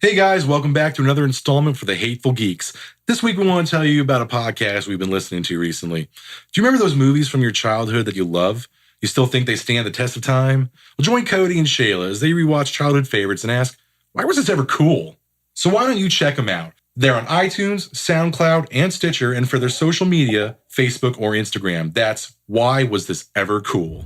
Hey guys, welcome back to another installment for the Hateful Geeks. This week we want to tell you about a podcast we've been listening to recently. Do you remember those movies from your childhood that you love? You still think they stand the test of time? Well, join Cody and Shayla as they rewatch childhood favorites and ask, why was this ever cool? So why don't you check them out? They're on iTunes, SoundCloud, and Stitcher, and for their social media, Facebook or Instagram. That's Why Was This Ever Cool?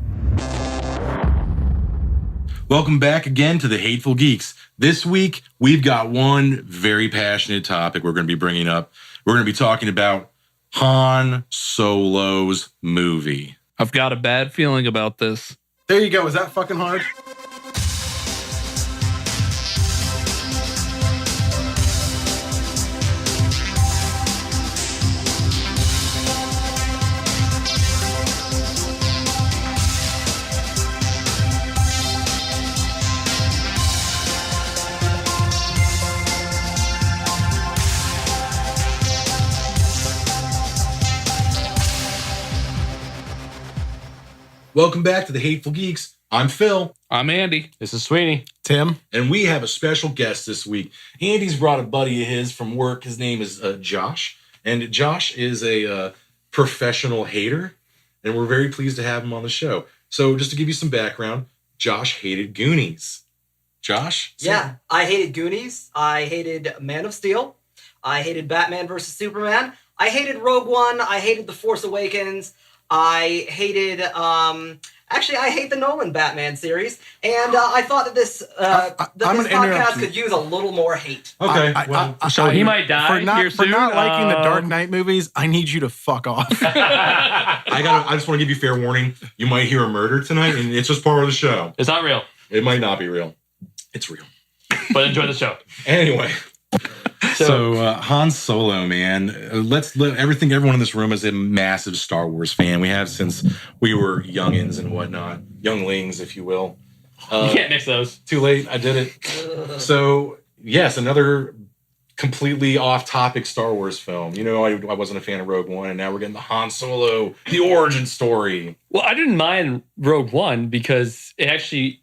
Welcome back again to the Hateful Geeks. This week, we've got one very passionate topic we're going to be bringing up. We're going to be talking about Han Solo's movie. I've got a bad feeling about this. There you go. Is that fucking hard? Welcome back to the Hateful Geeks. I'm Phil. I'm Andy. This is Sweeney. Tim. And we have a special guest this week. Andy's brought a buddy of his from work. His name is Josh. And Josh is a professional hater. And we're very pleased to have him on the show. So just to give you some background, Josh hated Goonies. Josh? Yeah, I hated Goonies. I hated Man of Steel. I hated Batman vs. Superman. I hated Rogue One. I hated The Force Awakens. I hated, actually, I hate the Nolan Batman series, and I thought that this podcast could use a little more hate. Okay. So he might die here soon. For not liking the Dark Knight movies, I need you to fuck off. I just want to give you fair warning. You might hear a murder tonight, and it's just part of the show. It's not real, It might not be real. It's real. but enjoy the show. Anyway. So Han Solo, man, everyone in this room is a massive Star Wars fan. We have since we were youngins and whatnot, younglings, if you will. You can't mix those. Too late. I did it. So yes, another completely off-topic Star Wars film. You know, I wasn't a fan of Rogue One, and now we're getting the Han Solo, the origin story. Well, I didn't mind Rogue One because it actually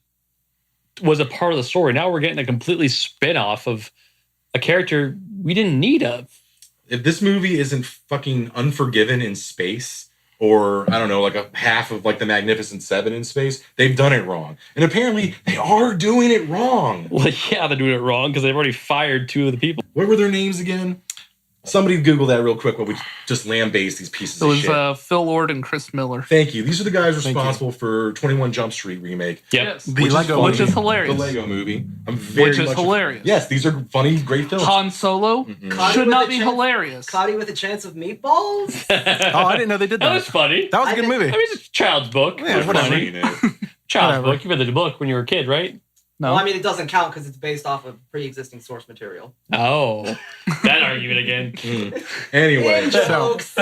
was a part of the story. Now we're getting a completely spin-off of a character we didn't need of. If this movie isn't fucking Unforgiven in space, or I don't know, like a half of like the Magnificent Seven in space, they've done it wrong. And apparently they are doing it wrong. Well, yeah, they're doing it wrong because they've already fired two of the people. What were their names again? Somebody Google that real quick while we just lambaste these pieces of shit. It was Phil Lord and Chris Miller. Thank you. These are the guys responsible for 21 Jump Street remake. Yep. Yes. Which is hilarious. The Lego movie. Which is hilarious. Yes, these are funny, great films. Han Solo should not be hilarious. Cloudy with a Chance of Meatballs? Oh, I didn't know they did that. That was funny. That was a good movie. I mean, it's a child's book. Yeah, It's whatever. funny. You know. Child's Whatever. book. You read the book when you were a kid, right? No. Well, I mean, it doesn't count because it's based off of pre-existing source material. Oh, that argument again. Anyway. Jokes.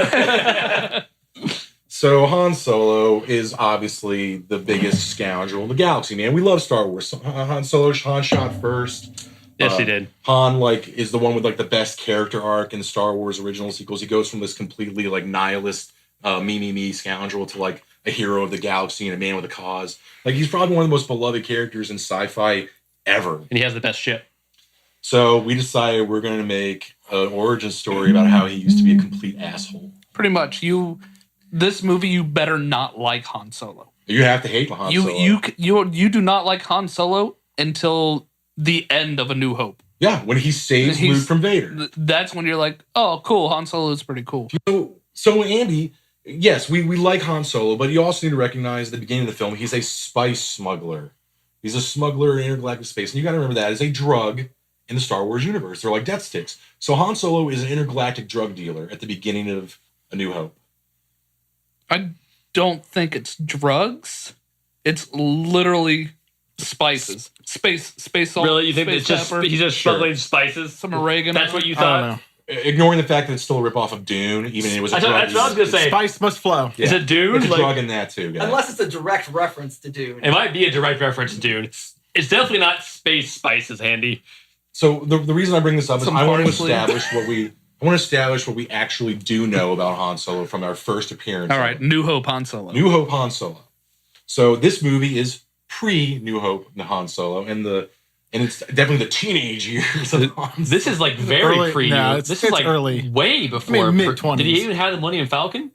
So Han Solo is obviously the biggest scoundrel in the galaxy, man. We love Star Wars. So Han shot first. Yes, he did. Han is the one with the best character arc in the Star Wars original sequels. He goes from this completely nihilist me scoundrel to a hero of the galaxy and a man with a cause. He's probably one of the most beloved characters in sci-fi ever. And he has the best ship. So we decided we're going to make an origin story about how he used to be a complete asshole. Pretty much. This movie, you better not like Han Solo. You have to hate Han Solo. You do not like Han Solo until the end of A New Hope. Yeah, when he saves Luke from Vader. That's when you're like, oh, cool, Han Solo is pretty cool. So Andy, yes, we like Han Solo, but you also need to recognize at the beginning of the film, he's a spice smuggler. He's a smuggler in intergalactic space. And you got to remember that is a drug in the Star Wars universe. They're like death sticks. So Han Solo is an intergalactic drug dealer at the beginning of A New Hope. I don't think it's drugs. It's literally spices. Space salt. Really? You think space it's just pepper, he's just smuggling spices? some oregano. That's what you I don't thought? know. Ignoring the fact that it's still a ripoff of Dune, even it was a drug. That's what I was going to say. Spice must flow. Yeah. Is it Dune? It's a drug in that too, guys. Unless it's a direct reference to Dune. It might be a direct reference to Dune. It's definitely not space spices, Handy. So the reason I bring this up is Some I want to parsley. establish what we actually do know about Han Solo from our first appearance. All right, New Hope Han Solo. New Hope Han Solo. So this movie is pre-New Hope Han Solo, and the And it's definitely the teenage years of Han Solo. This is like very Early- pre. no, this is it's like early. way before. mid-20s. Did he even have the Millennium Falcon?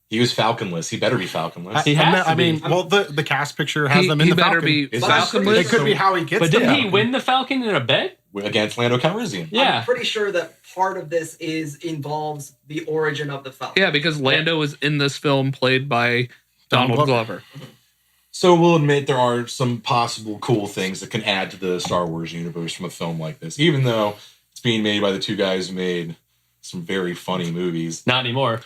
He was Falconless. He better be Falconless. He has to I mean, be. well, the cast picture has them in He the better Falcon. be Is that Falconless. It could be how he gets But the didn't he Falcon. win the Falcon in a bet? Against Lando Calrissian. Yeah. I'm pretty sure that part of this involves the origin of the Falcon. Yeah, because Lando is in this film played by Donald Glover. So we'll admit there are some possible cool things that can add to the Star Wars universe from a film like this, even though it's being made by the two guys who made some very funny movies. Not anymore.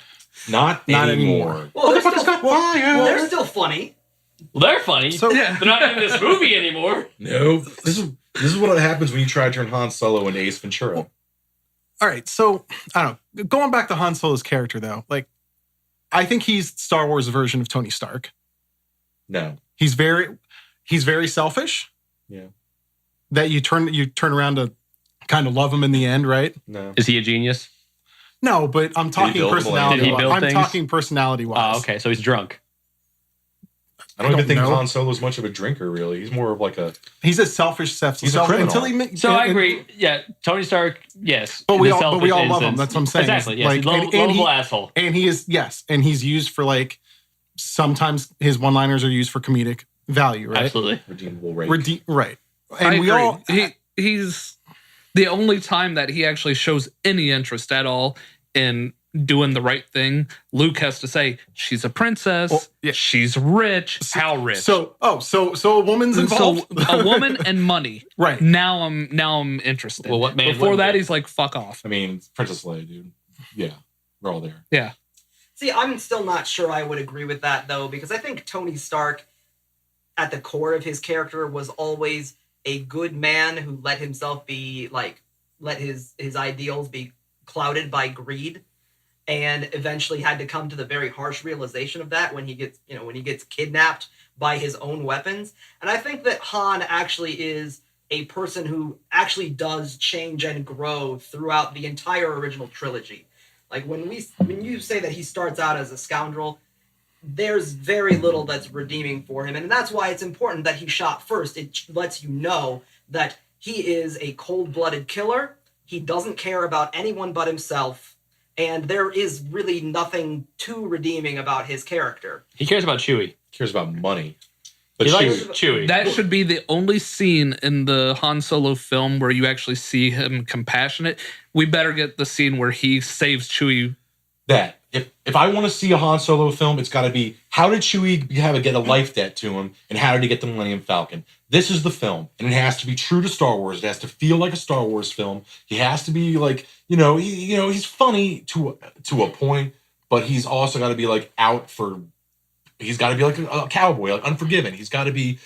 Not anymore. Well, they're Motherfuckers got wired. they're still funny. Well, they're funny. So- They're not in this movie anymore. No, this is what happens when you try to turn Han Solo into Ace Ventura. All right, so I don't know. Going back to Han Solo's character, though, like I think he's Star Wars version of Tony Stark. No. He's very selfish. Yeah. That you turn around to kind of love him in the end, right? No. Is he a genius? No, but I'm talking build personality. Did he build I'm things? talking personality wise. Oh, okay. So he's drunk. I don't even think know. Han Solo's much of a drinker, really. He's more of like a... He's a selfish He's a criminal. until he. So I agree. Yeah, Tony Stark. Yes, But in we the all love selfish him. instance. That's what I'm saying. Exactly. Yes, Like, like, and he- lovable asshole. And he is, yes, and he's used for like sometimes his one-liners are used for comedic value, right? Absolutely. redeemable rake. Right. I And agree. we all He's the only time that he actually shows any interest at all in doing the right thing. Luke has to say, she's a princess. Well, yeah. She's rich. How rich? so a woman's involved. So a woman and money. Right. Now I'm interested. Well, what man Before wouldn't that, be? he's like, fuck off. I mean, Princess Leia, dude. Yeah, we're all there. Yeah. See, I'm still not sure I would agree with that, though, because I think Tony Stark, at the core of his character, was always a good man who let himself be, like, let his ideals be clouded by greed, and eventually had to come to the very harsh realization of that when he gets kidnapped by his own weapons. And I think that Han actually is a person who actually does change and grow throughout the entire original trilogy. Like when you say that he starts out as a scoundrel, there's very little that's redeeming for him, and that's why it's important that he shot first. It lets you know that he is a cold-blooded killer. He doesn't care about anyone but himself, and there is really nothing too redeeming about his character. He cares about Chewie. He cares about money. But He likes Chewie- Chewie. That should be the only scene in the Han Solo film where you actually see him compassionate. We better get the scene where he saves Chewie. that if I want to see a Han Solo film, it's got to be how did Chewie get a life debt to him, and how did he get the Millennium Falcon? This is the film, and it has to be true to Star Wars. It has to feel like a Star Wars film. He has to be like he's funny to a point, but he's also got to be like out for. He's got to be like a cowboy, like Unforgiven. He's got a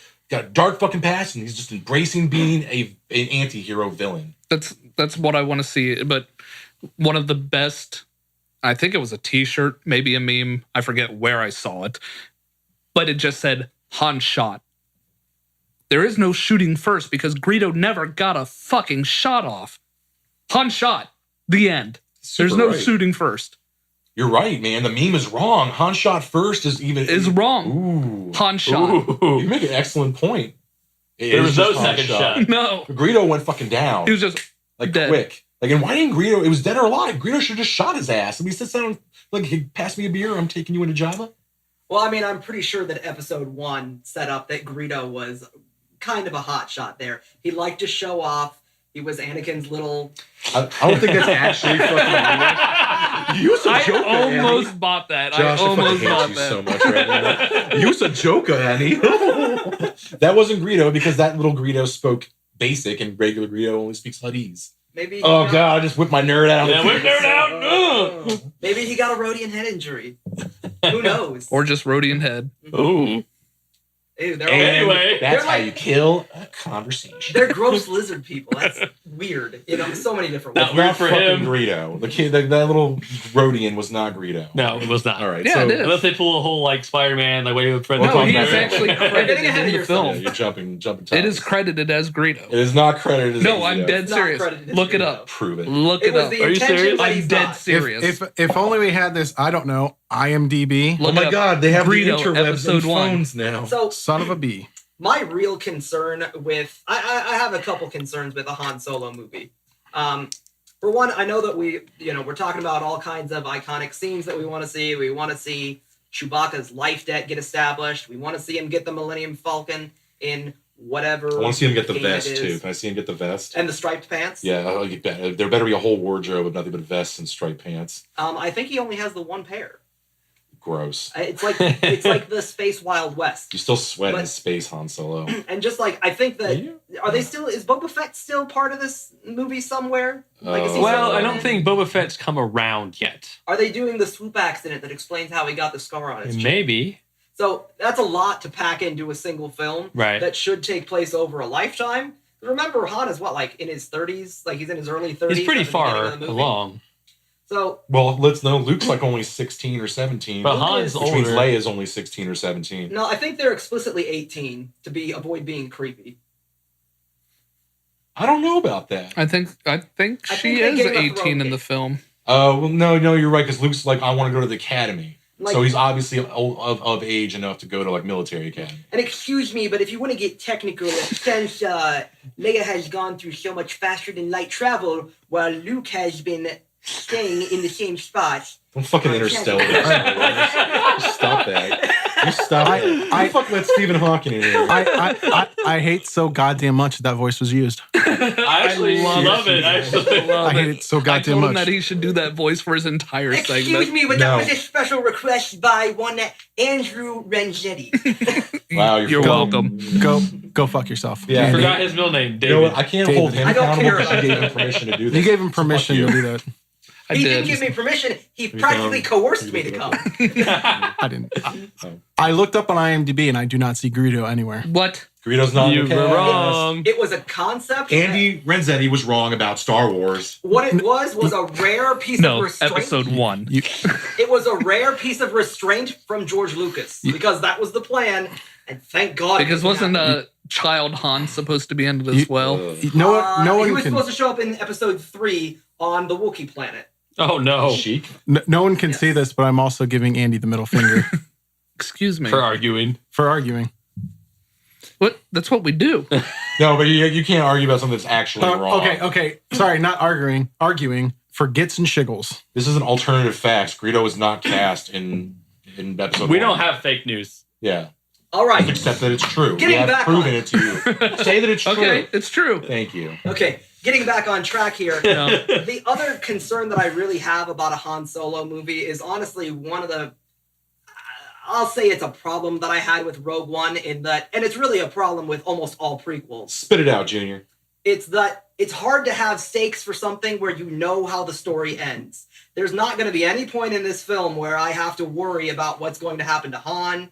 dark fucking past, and he's just embracing being an anti-hero villain. That's what I want to see. But one of the best, I think it was a T-shirt, maybe a meme. I forget where I saw it, but it just said Han shot. There is no shooting first because Greedo never got a fucking shot off. Han shot. The end. There's Super no right. shooting first. You're right, man. The meme is wrong. Han shot first is wrong. Ooh. Han shot. Ooh. You make an excellent point. It There is was no just Han second shot. No. Greedo went fucking down. He was just like dead. quick. Like, and why didn't Greedo? It was dead or alive. Greedo should have just shot his ass. And he sits down like, hey, pass me a beer. I'm taking you into Java. Well, I mean, I'm pretty sure that episode 1 set up that Greedo was kind of a hot shot there. He liked to show off. He was Anakin's little... I don't think that's actually fucking Greedo. You a I joker, almost Annie. bought that. Josh, I fucking almost hate bought you that. so much right now. You a joker, Annie. That wasn't Greedo because that little Greedo spoke basic and regular Greedo only speaks Huttese. Maybe. Oh god, I just whipped my nerd out. Yeah, whip nerd out. Ugh. Maybe he got a Rhodian head injury. Who knows? Or just Rhodian head. Ooh. Ew, they're And Anyway. that's They're how like- you kill a conversation. they're gross lizard people. That's weird. So many different ways. Not weird Not for fucking him. Greedo. The kid, that little Rhodian was not Greedo. No, it was not. All right. Yeah, so, it is. Unless they pull a whole like Spider-Man, like way with Fred. No, talking he about is it. actually You're getting credited ahead in of the yourself. Yeah, film. you're jumping. It is tops. credited as Greedo. It is not credited. As No, Greedo. I'm dead It's not serious. credited as Look it Greedo. up. Prove it. Look It it was up. the Are you intention, serious? but I'm he's dead not. serious. If only we had this, I don't know, IMDb, Look Oh my it up. god, they have Greedo, the interwebs episode and 1. phones now. So son of a bee. My real concern with I have a couple concerns with a Han Solo movie. For one, I know that we're talking about all kinds of iconic scenes that we want to see. We want to see Chewbacca's life debt get established. We want to see him get the Millennium Falcon in whatever. I want to see him get the game vest it is. too. Can I see him get the vest? And the striped pants. Yeah, there better be a whole wardrobe of nothing but vests and striped pants. I think he only has the one pair. Gross. It's like the Space Wild West. You still sweat in But- space, Han Solo. And just like I think that is Boba Fett still part of this movie somewhere? Like, is he Well, somewhere I in don't it? think Boba Fett's come around yet. Are they doing the swoop accident that explains how he got the scar on his chin? Maybe. So that's a lot to pack into a single film. Right. That should take place over a lifetime. Remember, Han is like in his 30s? Like he's in his early 30s. He's pretty at the beginning far of the movie. along. So Well, let's know Luke's like only 16 or 17. But Luke Han's is- which means older. Leia's only 16 or 17. no, I think they're explicitly 18 to avoid being creepy. I don't know about that. I think I she think they is gave a 18 throw in kick. the film. Well, no, you're right, because Luke's like, I want to go to the academy. Like- So he's obviously of age enough to go to like military academy. And excuse me, but if you want to get technical, since Leia has gone through so much faster than light travel, while Luke has been staying in the same spot. Don't fucking Interstellar. Just stop that. You stop I- it. I- You fucking let Stephen Hawking in here. I hate so goddamn much that voice was used. I actually love it. Actually. I hate it so I goddamn told him much. that he should do that voice for his entire Excuse segment. me, but No. that was a special request by one Andrew Renzetti. Wow, You're welcome. Go fuck yourself. Yeah. I Andy. forgot his middle name, You David. know what? I can't David. hold him I don't accountable care because about you gave that. him permission to do this. You gave him So fuck permission you. to do that. I He did. didn't give me permission. He practically coerced me to come. I didn't. I looked up on IMDb and I do not see Greedo anywhere. What? Greedo's not You in the were cast. wrong. It was a concept. Andy Renzetti was wrong about Star Wars. What it was a rare piece of No, restraint. episode 1. It was a rare piece of restraint from George Lucas because that was the plan, and thank God. it Because didn't wasn't happen. child Han supposed to be in it as well? No one. No he one was can. supposed to show up in episode 3 on the Wookiee planet. Oh, no. Chic. No one can see this, but I'm also giving Andy the middle finger Excuse me. For arguing. for arguing. What? That's what we do. No, but you can't argue about something that's actually wrong. Okay. Sorry, not arguing. Arguing for gits and shiggles. This is an alternative fact. Greedo was not cast in episode We 1. don't have fake news. Yeah. All right. Except that it's true. Getting we have back proven on- it to you. Say that it's true. Okay, it's true. Thank you. Okay, getting back on track here. No. The other concern that I really have about a Han Solo movie is honestly one of the. I'll say it's a problem that I had with Rogue One in that, and it's really a problem with almost all prequels. Spit it out, Junior. It's that it's hard to have stakes for something where you know how the story ends. There's not going to be any point in this film where I have to worry about what's going to happen to Han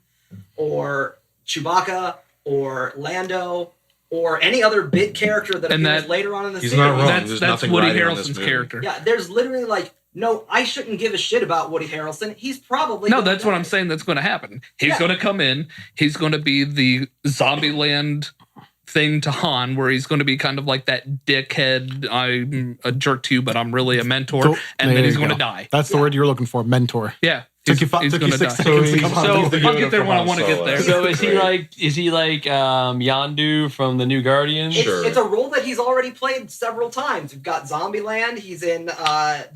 or Chewbacca or Lando or any other big character that And appears that- later on in the He's series. not wrong. That's There's that's nothing Woody riding on this Harrelson's movie. character. Yeah, there's literally like, no, I shouldn't give a shit about Woody Harrelson. He's probably No, gonna that's what die. I'm saying. That's going to happen. He's Yeah. going to come in. He's going to be the Zombieland thing to Han, where he's going to be kind of like that dickhead. I'm a jerk to you, but I'm really a mentor. Cool. And There then he's you going to go. die. That's the word you were looking for. Mentor. Yeah, Took he's, you he's took going you to 6 die. seconds to he's- come on. So- he's the I'll Yoda get there from when I Han want to get Solo. there. So is he Great. like Yandu from the New Guardians? It's, Sure. it's a role that he's already played several times. We've got Zombieland. He's in the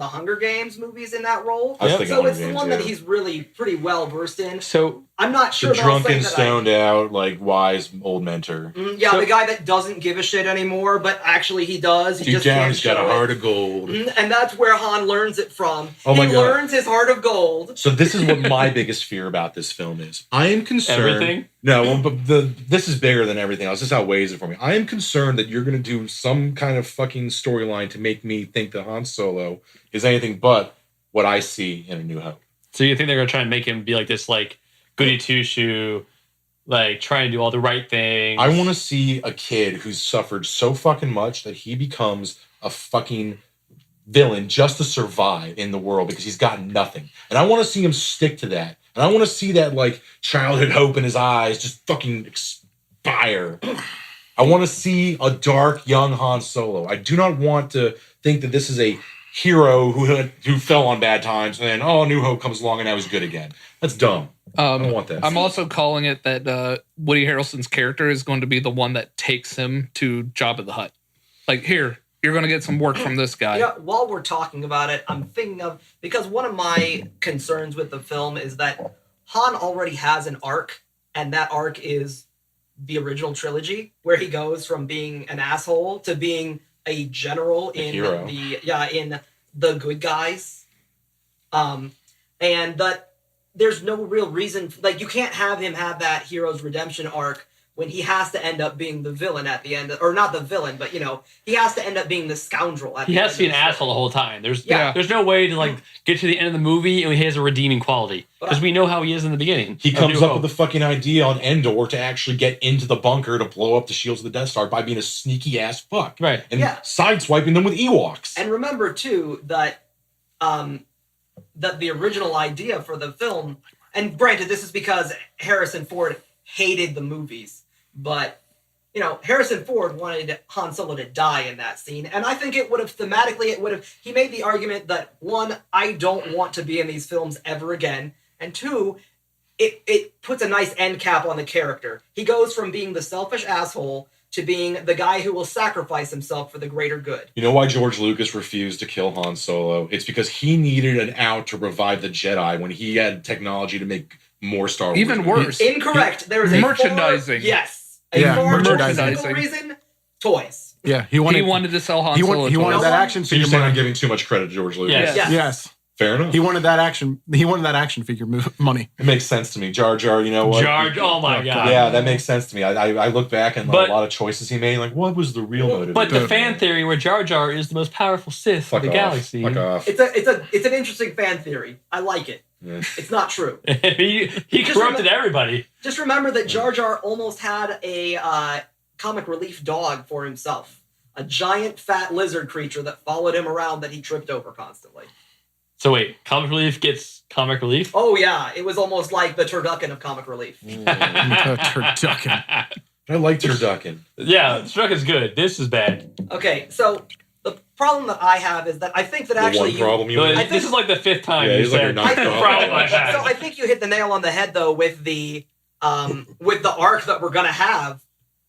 Hunger Games movies in that role. I was Yep. thinking So Hunger it's the Games, one yeah. that he's really pretty well versed in. So I'm not sure The that I'll say drunken, that stoned out, like wise old mentor. Yeah, So- the guy that doesn't give a shit anymore, but actually he does. He Deep just down, can't he's got a show it. heart of gold. And that's where Han learns it from. Oh my he God. learns his heart of gold. So this is what my biggest fear about this film is. I am concerned. Everything? No, well, but this is bigger than everything else. This outweighs it for me. I am concerned that you're going to do some kind of fucking storyline to make me think that Han Solo is anything but what I see in A New Hope. So you think they're gonna try and make him be like this, like goody two shoe, like trying to do all the right things? I want to see a kid who's suffered so fucking much that he becomes a fucking villain just to survive in the world because he's got nothing. And I want to see him stick to that. And I want to see that like childhood hope in his eyes just fucking expire. I want to see a dark young Han Solo. I do not want to think that this is a hero who fell on bad times, and then New Hope comes along and now he's good again. That's dumb. I don't want that. I'm also calling it that Woody Harrelson's character is going to be the one that takes him to Jabba the Hutt. Like, here, you're going to get some work from this guy. Yeah, while we're talking about it, I'm thinking of, because one of my concerns with the film is that Han already has an arc, and that arc is the original trilogy, where he goes from being an asshole to being a general in the good guys. And that there's no real reason, like, you can't have him have that hero's redemption arc when he has to end up being the villain at the end, or not the villain, but he has to end up being the scoundrel at the end. He has to be an asshole the whole time. There's no way to like get to the end of the movie and he has a redeeming quality, because we know how he is in the beginning. He comes up with the fucking idea on Endor to actually get into the bunker to blow up the shields of the Death Star by being a sneaky ass fuck, right? And sideswiping them with Ewoks. And remember too that that the original idea for the film, and granted, this is because Harrison Ford hated the movies, but Harrison Ford wanted Han Solo to die in that scene, and I think it would have thematically, he made the argument that, one, I don't want to be in these films ever again, and two, it puts a nice end cap on the character. He goes from being the selfish asshole to being the guy who will sacrifice himself for the greater good. You know why George Lucas refused to kill Han Solo? It's because he needed an out to revive the Jedi when he had technology to make more Star Wars. Even worse. Incorrect. There is a merchandising. Far more merchandising. technical reason. Toys. Yeah, he wanted to sell Han Solo. He wanted that action So you're figure. saying I'm giving too much credit to George Lucas? Yes. Fair enough. He wanted that action. He wanted that action figure money. It makes sense to me. Jar Jar, you know what? Oh my god. Yeah, that makes sense to me. I look back and a lot of choices he made. Like, what was the real motive? But the fan theory where Jar Jar is the most powerful Sith of the galaxy. Fuck off. It's an interesting fan theory. I like it. Yeah. It's not true. he corrupted everybody. Just remember that Jar Jar almost had a comic relief dog for himself. A giant fat lizard creature that followed him around that he tripped over constantly. So wait, comic relief gets comic relief? Oh yeah, it was almost like the turducken of comic relief. Turducken. I like turducken. Yeah, turducken's good. This is bad. Okay, so the problem that I have is that I think that The actually one problem you had? This is like the fifth time Yeah, you he's like said a ninth problem. problem I've had. So I think you hit the nail on the head though with the arc that we're gonna have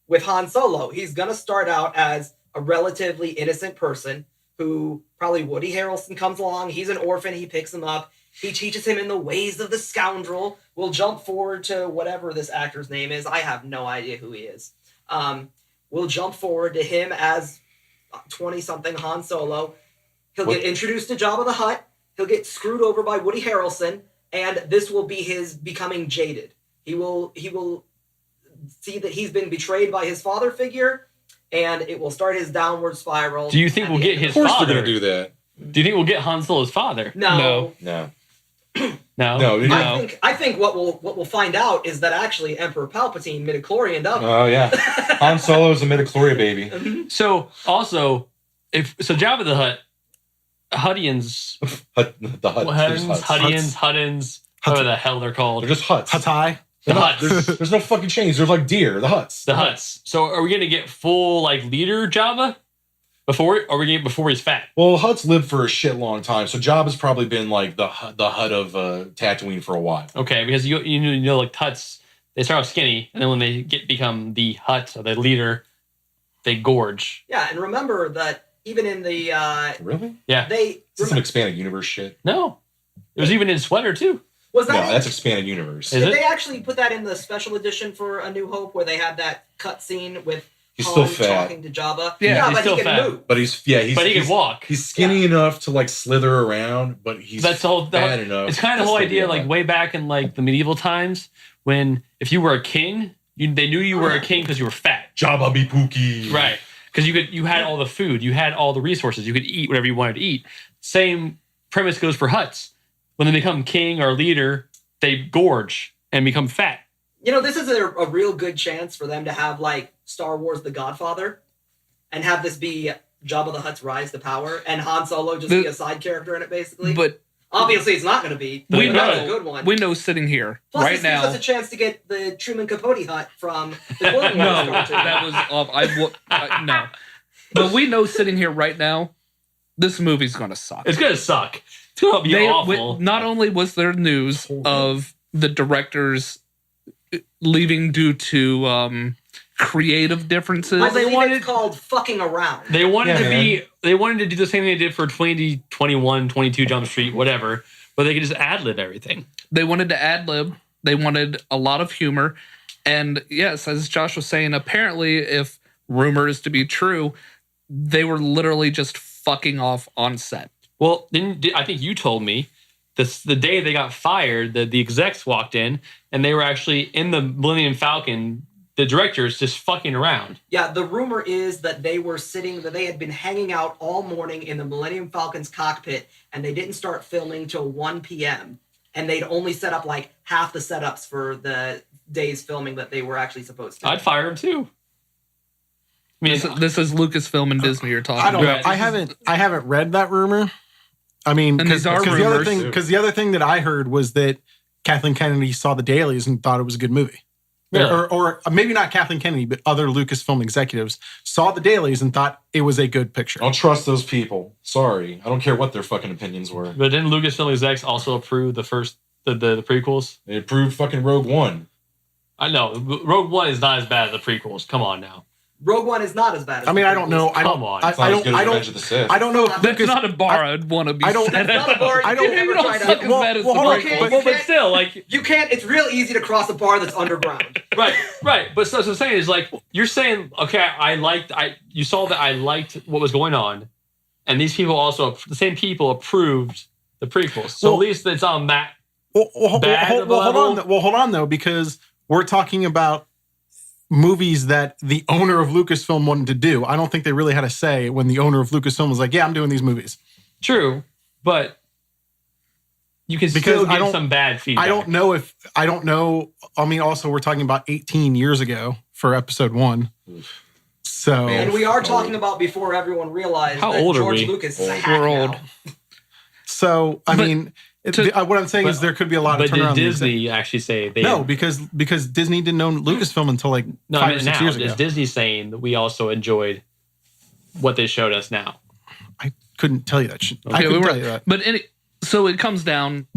with Han Solo. He's gonna start out as a relatively innocent person who probably Woody Harrelson comes along. He's an orphan. He picks him up. He teaches him in the ways of the scoundrel. We'll jump forward to whatever this actor's name is. I have no idea who he is. We'll jump forward to him as 20-something Han Solo. He'll get introduced to Jabba the Hutt. He'll get screwed over by Woody Harrelson, and this will be his becoming jaded. He will see that he's been betrayed by his father figure, and it will start his downward spiral. Do you think we'll get his Of course father? they're going to do that. Do you think we'll get Han Solo's father? No. No. No. I think what we'll find out is that actually Emperor Palpatine midichlorianed up. Oh, yeah. Han Solo is a midichlorian baby. So also, Jabba the Hutt, Huttians, The Hutt. Huttins, whatever the hell they're called. They're just huts. Hutai. The Hutts. There's no fucking chains. There's like deer. The huts. The Hutts. So are we gonna get full like leader Jabba before? Or are we gonna get before he's fat? Well, huts live for a shit long time, so Jabba's probably been like the hut of Tatooine for a while. Okay, because you know like Hutts, they start off skinny, and then when they become the Hutt or the leader, they gorge. Yeah, and remember that even in the Really? Yeah. Is this some expanded universe shit? No, it was even in Sweater too. was that No, that's expanded universe. Is did it? they actually put that in the special edition for A New Hope where they had that cut scene with He's Han still fat. talking to Jabba? Yeah, he's but still he can fat. move. But he can walk. He's skinny enough to like slither around, but he's That's the whole. fat enough. It's kind of the whole idea, like way back in like the medieval times, when if you were a king, they knew you were a king because you were fat, Jabba be pookie. right? Because you had all the food, you had all the resources, you could eat whatever you wanted to eat. Same premise goes for Hutts. When they become king or leader, they gorge and become fat. You know, this is a real good chance for them to have like Star Wars: The Godfather, and have this be Jabba the Hutt's rise to power, and Han Solo just be a side character in it, basically. But obviously, it's not going to be. we but that's a know, good one. we know sitting here Plus, right this now. gives us a chance to get the Truman Capote Hut from the Clone Wars No, cartoon. that was no. But we know sitting here right now this movie's gonna suck. It's gonna suck. It's gonna be awful. Not only was there news of the directors leaving due to creative differences, I believe it's called fucking around. They wanted They wanted to do the same thing they did for 2021, 22 Jump Street, whatever, but they could just ad-lib everything. They wanted to ad-lib. They wanted a lot of humor. And yes, as Josh was saying, apparently, if rumor is to be true, they were literally just fucking off on set. Well, I think you told me the day they got fired, the execs walked in, and they were actually in the Millennium Falcon, the directors just fucking around. Yeah, the rumor is that they had been hanging out all morning in the Millennium Falcon's cockpit, and they didn't start filming till 1 p.m. And they'd only set up like half the setups for the day's filming that they were actually supposed to. I'd fire them too. I mean, this is Lucasfilm and Disney you're talking I don't about. know. I haven't read that rumor. I mean, And these are rumors. Because the other thing that I heard was that Kathleen Kennedy saw the dailies and thought it was a good movie. Really? Or maybe not Kathleen Kennedy, but other Lucasfilm executives saw the dailies and thought it was a good picture. I don't trust those people. Sorry. I don't care what their fucking opinions were. But didn't Lucasfilm execs also approve the prequels? They approved fucking Rogue One. I know. Rogue One is not as bad as the prequels. Come on now. Rogue One is not as bad as I mean, I don't know. Come on. It's not as good as Revenge of the Sith. I don't know if That's Lucas. not a bar I'd want to be. I don't- set That's not at. a bar I don't- you You ever don't try suck to... as bad as the well, hold on, prequels. But still, like, You can't... It's real easy to cross a bar that's underground. right. But so what I'm saying is, like, you're saying, okay, you saw that I liked what was going on, and these people also, the same people approved the prequels. So Well- at least it's on that. Hold level. on. Well, hold on though, because we're talking about movies that the owner of Lucasfilm wanted to do. I don't think they really had a say when the owner of Lucasfilm was like, "Yeah, I'm doing these movies." True, but you can Because still I get don't- some bad feedback. I don't know. I mean, also we're talking about 18 years ago for episode 1. So Man. And we are talking about before everyone realized How that old are George we? Lucas is a hack We're now. old. So I But mean, what I'm saying is there could be a lot of But did turnaround. Disney actually say they? No, because Disney didn't own Lucasfilm until like No, 5 I or mean 6 now years is ago. Disney saying that we also enjoyed what they showed us now? I couldn't tell you that. I Okay, couldn't tell you that. But so it comes down.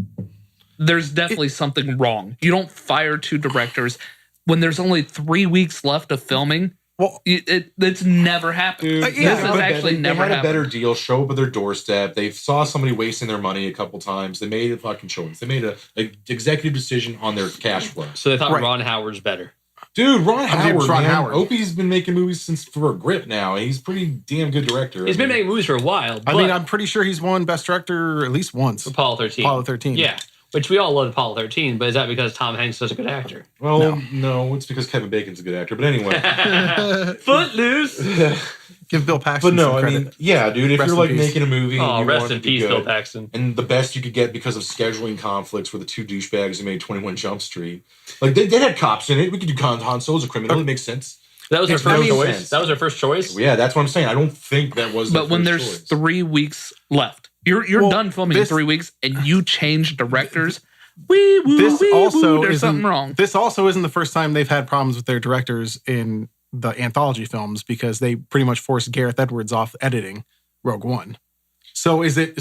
There's definitely something wrong. You don't fire 2 directors when there's only 3 weeks left of filming. Well, It's never happened. Dude, yeah, this has actually they never had a happened. better deal show up at their doorstep. They saw somebody wasting their money a couple times. They made a fucking choice. They made a executive decision on their cash flow. So they thought Right. Ron Howard's better. Dude, Ron Howard, Ron man. Howard. Opie's been making movies since for a grip now. He's a pretty damn good director. He's been making movies for a while. I mean, I'm pretty sure he's won Best Director at least once. Apollo 13. Apollo 13. Yeah, which we all love Apollo 13, but is that because Tom Hanks is such a good actor? Well, no, it's because Kevin Bacon's a good actor. But anyway. Footloose. Give Bill Paxton But no, some I credit. mean, yeah, dude, if Rest you're in like peace. making a movie and Oh, you rest want it in to be peace, good, Bill Paxton. and the best you could get because of scheduling conflicts were the 2 douchebags who made 21 Jump Street. Like, they had cops in it. We could do Han Solo's a criminal. It makes sense. That was their Makes first no choice. sense. That was their first choice. Yeah, that's what I'm saying. I don't think that was But when their there's first choice. 3 weeks left, you're Well, done filming in this- 3 weeks, and you change directors. Wee woo, This wee also woo. There's isn't something wrong. This also isn't the first time they've had problems with their directors in the anthology films because they pretty much forced Gareth Edwards off editing Rogue One. So is it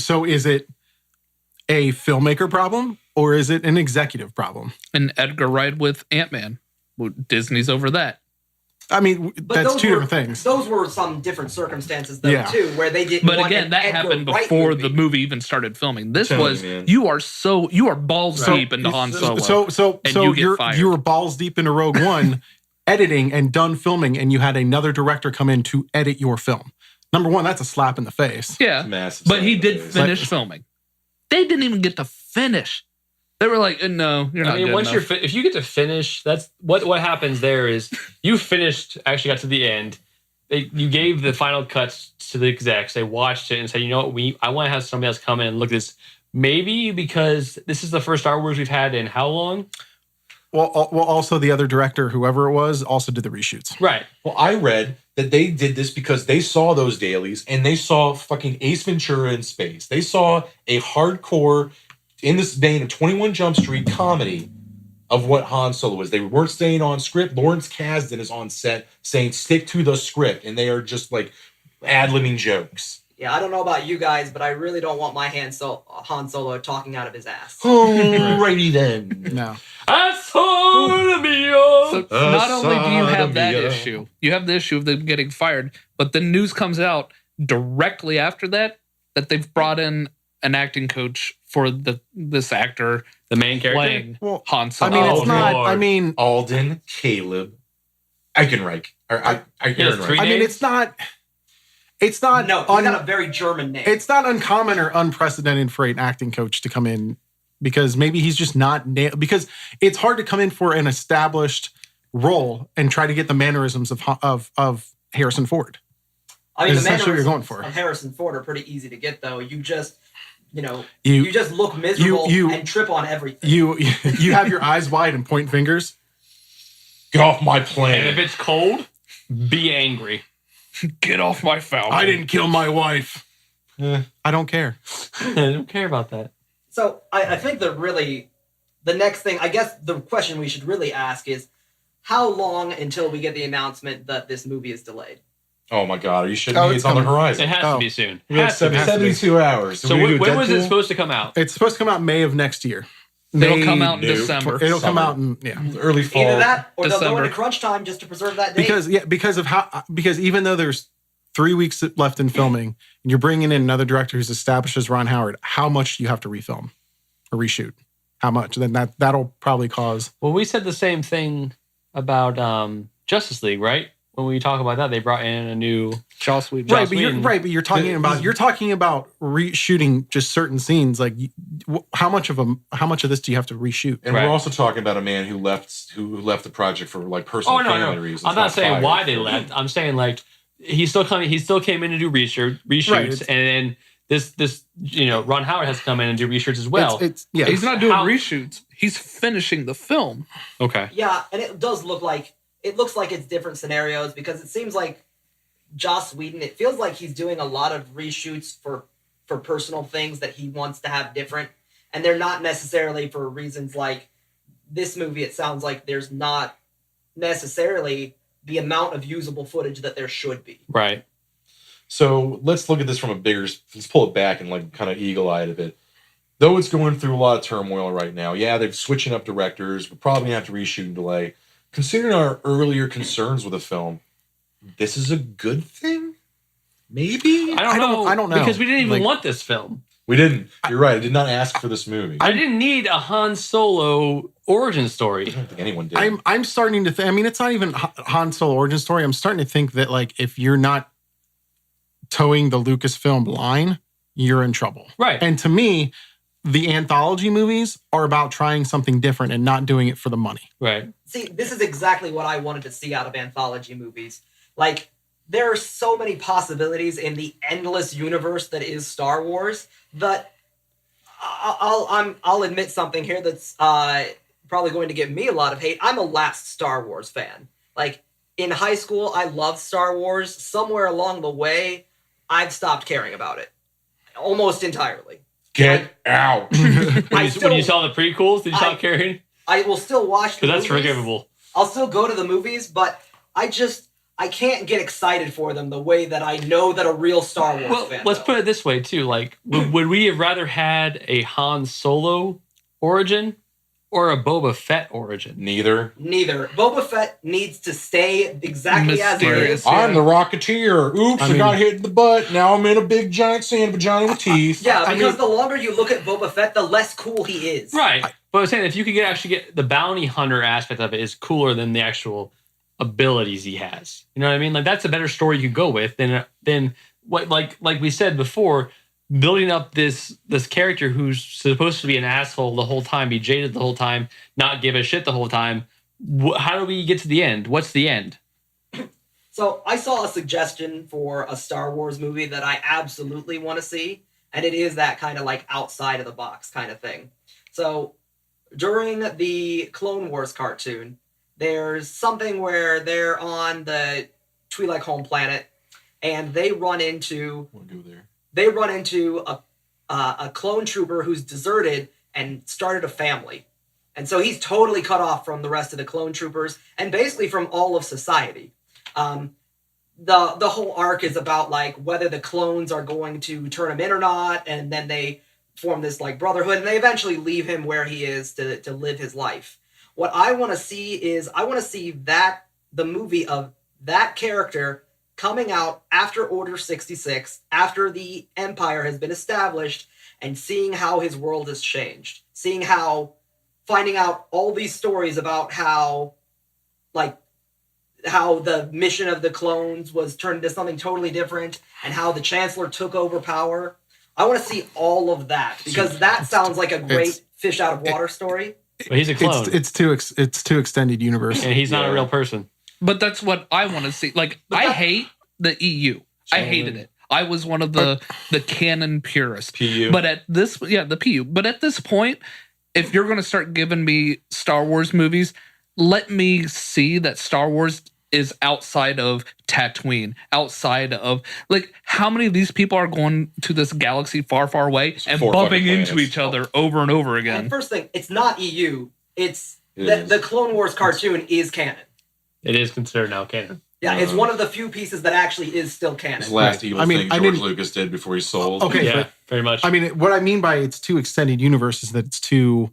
a filmmaker problem or is it an executive problem? And Edgar Wright with Ant-Man. Well, Disney's over that. I mean, But that's those 2 were- different things. Those were some different circumstances, though, Yeah. too, where they didn't But want again, an that Edgar happened Wright before movie. the movie even started filming. This Telling was you, man. you are balls Right. deep into Han Solo. So and you get you're fired. you were balls deep into Rogue One, editing and done filming, and you had another director come in to edit your film. Number one, that's a slap in the face. yeah, Massive but he slap in did the face. finish filming. They didn't even get to finish. They were like, "No, you're not." I mean, good once enough. if you get to finish, that's what happens there is you finished, actually got to the end. You gave the final cuts to the execs. They watched it and said, you know what, I want to have somebody else come in and look at this. Maybe because this is the first Star Wars we've had in how long? Well, also the other director, whoever it was, also did the reshoots. Right. Well, I read that they did this because they saw those dailies and they saw fucking Ace Ventura in space. They saw a hardcore, in this vein of 21 Jump Street comedy of what Han Solo was. They weren't staying on script. Lawrence Kasdan is on set saying, stick to the script. And they are just like ad-libbing jokes. Yeah, I don't know about you guys, but I really don't want my Han Solo talking out of his ass. Alrighty then. No. So not only do you have that issue, you have the issue of them getting fired, but the news comes out directly after that they've brought in an acting coach for this actor, The main character? playing Well, Han I Solo. mean, it's not. Lord. I mean, Alden, Caleb, Eichenreich. has three I mean, names? it's not. It's not. No, he's got a very German name. It's not uncommon or unprecedented for an acting coach to come in because maybe he's just not because it's hard to come in for an established role and try to get the mannerisms of Harrison Ford. I mean, Is the essentially what you're going mannerisms for. of Harrison Ford are pretty easy to get, though. You just, you You just look miserable you- and trip on everything. you have your eyes wide and point fingers. Get off my And if planet. it's cold, be angry. Get off my Falcon. I didn't kill my wife. I don't care. I don't care about that. So I think the next thing, I guess the question we should really ask is, how long until we get the announcement that this movie is delayed? Oh my God, are you shitting Oh, me? it's It's on the coming. horizon. It has Oh. to be soon. We got Has to be. 72 hours. So when was it supposed to come out? It's supposed to come out May of next year. It'll come out in No. December. It'll come Summer. out in early fall? Either that, or they'll go December. into crunch time just to preserve that date. because even though there's 3 weeks left in filming, and you're bringing in another director who's established as Ron Howard, how much do you have to refilm or reshoot? How much? Then that'll probably cause. Well, we said the same thing about Justice League, right? When we talk about that, they brought in a new Joss Whedon. Right, but you're talking about reshooting just certain scenes. Like, how much of this do you have to reshoot? And Right. we're also talking about a man who left the project for like personal Oh no, family no. reasons. I'm not saying fired. why they left. I'm saying like he still came in to do reshoots, Right, and then this Ron Howard has to come in and do reshoots as well. It's yeah. He's not doing How- reshoots. He's finishing the film. Okay. Yeah, and it does look like it's different scenarios because it seems like Joss Whedon, it feels like he's doing a lot of reshoots for personal things that he wants to have different, and they're not necessarily for reasons like this movie. It sounds like there's not necessarily the amount of usable footage that there should be. Right. So let's look at this from let's pull it back and like kind of eagle-eyed a bit. Though it's going through a lot of turmoil right now, yeah, they're switching up directors. We're probably gonna have to reshoot and delay. Considering our earlier concerns with the film, this is a good thing? Maybe? I don't know because we didn't even Like- want this film. We didn't. You're right. I did not ask for this movie. I didn't need a Han Solo origin I story. don't think anyone did. I'm starting to think. I mean, it's not even Han Solo origin story. I'm starting to think that like if you're not towing the Lucasfilm line, you're in trouble. Right. And to me, the anthology movies are about trying something different and not doing it for the money. Right. See, this is exactly what I wanted to see out of anthology movies. Like, there are so many possibilities in the endless universe that is Star Wars that I'll admit something here that's probably going to give me a lot of hate. I'm a last Star Wars fan. Like, in high school, I loved Star Wars. Somewhere along the way, I've stopped caring about it. Almost entirely. Get out. When you saw the prequels, did you stop caring? I will still watch the Because that's movies. forgivable. I'll still go to the movies, but I can't get excited for them the way that I know that a real Star Wars Well, fan let's will. put it this way too. Like, would we have rather had a Han Solo origin or a Boba Fett origin? Neither. Neither. Boba Fett needs to stay exactly as it Mysterious. is. I'm the Rocketeer. Oops, I mean- got hit in the butt. Now I'm in a big giant sand vagina with teeth. Yeah, I because mean- the longer you look at Boba Fett, the less cool he is. Right. But I'm saying if you could actually get the bounty hunter aspect of it is cooler than the actual abilities he has. You know what I mean? Like that's a better story you could go with than what like we said before, building up this character who's supposed to be an asshole the whole time, be jaded the whole time, not give a shit the whole time. How do we get to the end? What's the end? So I saw a suggestion for a Star Wars movie that I absolutely want to see, and it is that kind of like outside of the box kind of thing. So during the Clone Wars cartoon, there's something where they're on the Twi'lek home planet, and they run into Wanna go there? a clone trooper who's deserted and started a family. And so he's totally cut off from the rest of the clone troopers and basically from all of society. the whole arc is about like whether the clones are going to turn him in or not, and then they form this like brotherhood, and they eventually leave him where he is to live his life. What I want to see is that the movie of that character coming out after Order 66, after the Empire has been established, and seeing how his world has changed, finding out all these stories about how the mission of the clones was turned into something totally different, and how the Chancellor took over power. I want to see all of that, because that sounds like a great fish out of water story. But he's a clone. It's too extended universe. And he's not a real person. But that's what I want to see. Like, I hate the EU. I hated it. I was one of the canon purists. PU. But at this, the PU. But at this point, if you're going to start giving me Star Wars movies, let me see that Star Wars is outside of Tatooine, outside of, like, how many of these people are going to this galaxy far, far away and bumping into each other over and over again? And first thing, it's not EU. The Clone Wars cartoon is canon. It is considered now canon. Yeah, it's one of the few pieces that actually is still canon. It's the last evil thing George Lucas did before he sold. Okay, Yeah, but very much. I mean, what I mean by it's too extended universe is that it's too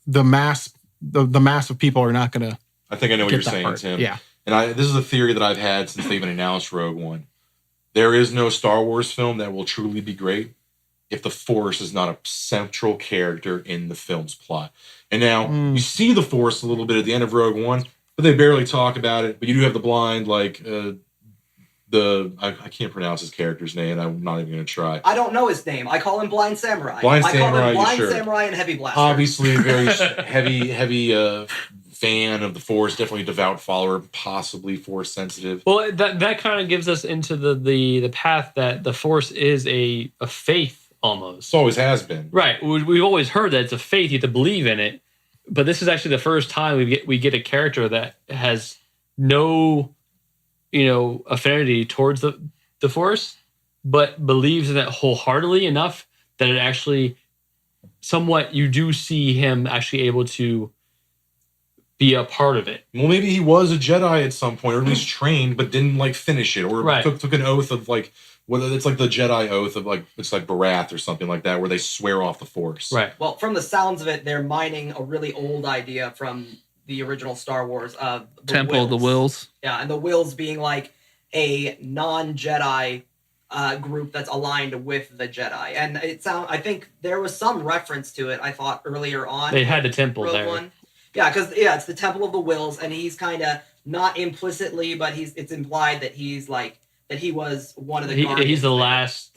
the mass of people are not going to. I think I know what get you're that saying, part. Tim. Yeah. And this is a theory that I've had since they even announced Rogue One. There is no Star Wars film that will truly be great if the Force is not a central character in the film's plot. And now you see the Force a little bit at the end of Rogue One, but they barely talk about it. But you do have the blind, like I can't pronounce his character's name. I'm not even going to try. I don't know his name. I call him Blind Samurai. Blind I Samurai, call him Blind sure. Samurai and Heavy Blaster. Obviously, a very heavy fan of the Force, definitely a devout follower, possibly Force sensitive. Well, that kind of gives us into the path that the Force is a faith almost. It always has been. Right. We've always heard that it's a faith. You have to believe in it. But this is actually the first time we get a character that has no, affinity towards the Force, but believes in it wholeheartedly enough that it actually somewhat you do see him actually able to be a part of it. Well, maybe he was a Jedi at some point, or at least trained, but didn't finish it, or took an oath of whether it's like the Jedi oath of it's like Barath or something like that, where they swear off the Force. Right. Well, from the sounds of it, they're mining a really old idea from the original Star Wars of the Temple of the Wills. Yeah, and the Wills being like a non-Jedi group that's aligned with the Jedi. And I think there was some reference to it, I thought, earlier on. They had the temple Rogue there. One. Yeah, because it's the Temple of the Wills, and he's kind of not implicitly, but it's implied that he's that he was one of the. He's the last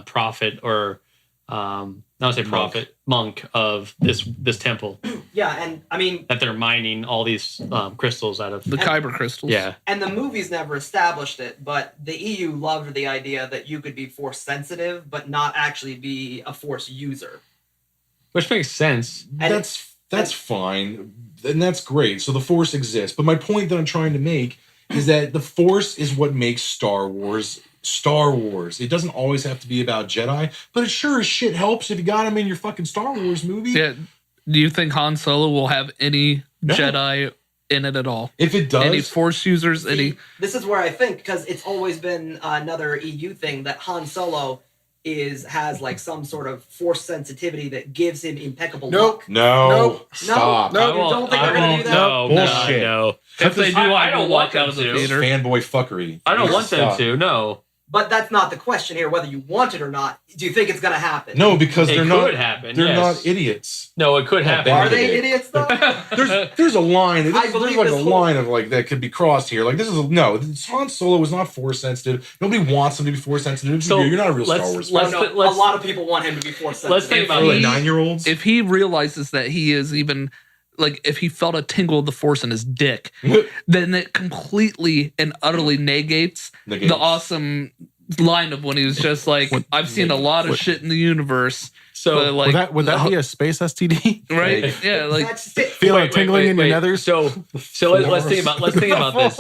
prophet or not say prophet monk of this temple. Yeah, and I mean that they're mining all these crystals out of the Kyber crystals. Yeah, and the movies never established it, but the EU loved the idea that you could be Force sensitive, but not actually be a Force user. Which makes sense. And That's fine, and that's great. So the Force exists. But my point that I'm trying to make is that the Force is what makes Star Wars Star Wars. It doesn't always have to be about Jedi, but it sure as shit helps if you got them in your fucking Star Wars movie. Yeah. Do you think Han Solo will have any Jedi in it at all? If it does, any Force users, This is where I think, because it's always been another EU thing, that Han Solo has some sort of Force sensitivity that gives him impeccable luck. No, stop. No, you don't think they're gonna do that? No, Bullshit. No. if they do, I don't walk out of the to. theater. Fanboy fuckery. I don't want them Stop. to. No. But that's not the question here, whether you want it or not. Do you think it's going to happen? No, because It they're could not. happen, They're yes. not idiots. No, it could happen. Are they idiots, though? There's a line. I There's believe like a this whole- line of that could be crossed here. This is no. Han Solo was not Force sensitive. Nobody wants him to be Force sensitive. So You're not a real Star let's- Wars let's- fan. No, a lot of people want him to be Force sensitive. Let's think about If this. he- 9-year-olds. If he realizes that he is even if he felt a tingle of the Force in his dick, then it completely and utterly negates the awesome line of when he was just I've seen a lot of shit in the universe. So but would that be a space STD? right? Yeah, That's it. Feel it tingling in your nethers? So let's think about this.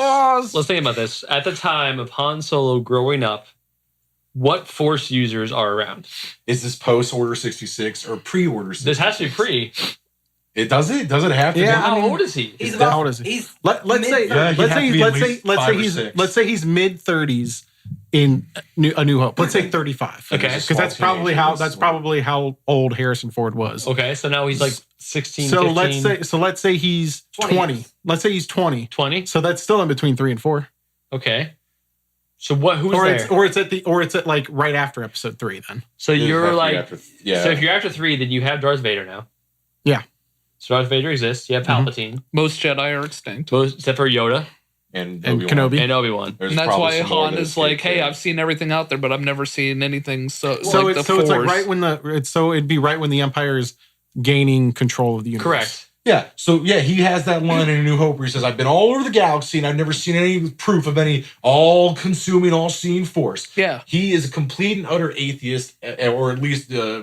Let's think about this. At the time of Han Solo growing up, what Force users are around? Is this post Order 66 or pre Order 66? This has to be pre. It does it? Does it have to? Yeah, be? How old is he? He's How about. old is he? He's Let's say Yeah, he'd have to be at least 5 or 6. let's say he's mid-30s in A New Hope. Let's say 35. Okay. He's a Because small teenager. that's probably how old Harrison Ford was. Okay, so now he's like 16, So 15, let's say he's 20 20. years. Let's say he's 20. 20. So that's still in between 3 and 4. Okay. So who's Or there? it's at like right after episode 3 then. So It would you're have to be like, after- yeah. so if you're after 3, then you have Darth Vader now. Yeah. So Darth Vader exists. You have Palpatine, Most Jedi are extinct. except for Yoda and And Obi-Wan. Kenobi. and Obi-Wan. There's And that's probably why some more Han that is like, escaped hey, there. I've seen everything out there, but I've never seen anything. So So like it's the so it's like Force. right when it'd be right when the Empire is gaining control of the universe. Correct. Yeah, so yeah, he has that line in A New Hope where he says, I've been all over the galaxy and I've never seen any proof of any all-consuming, all-seeing force. Yeah. He is a complete and utter atheist, or at least So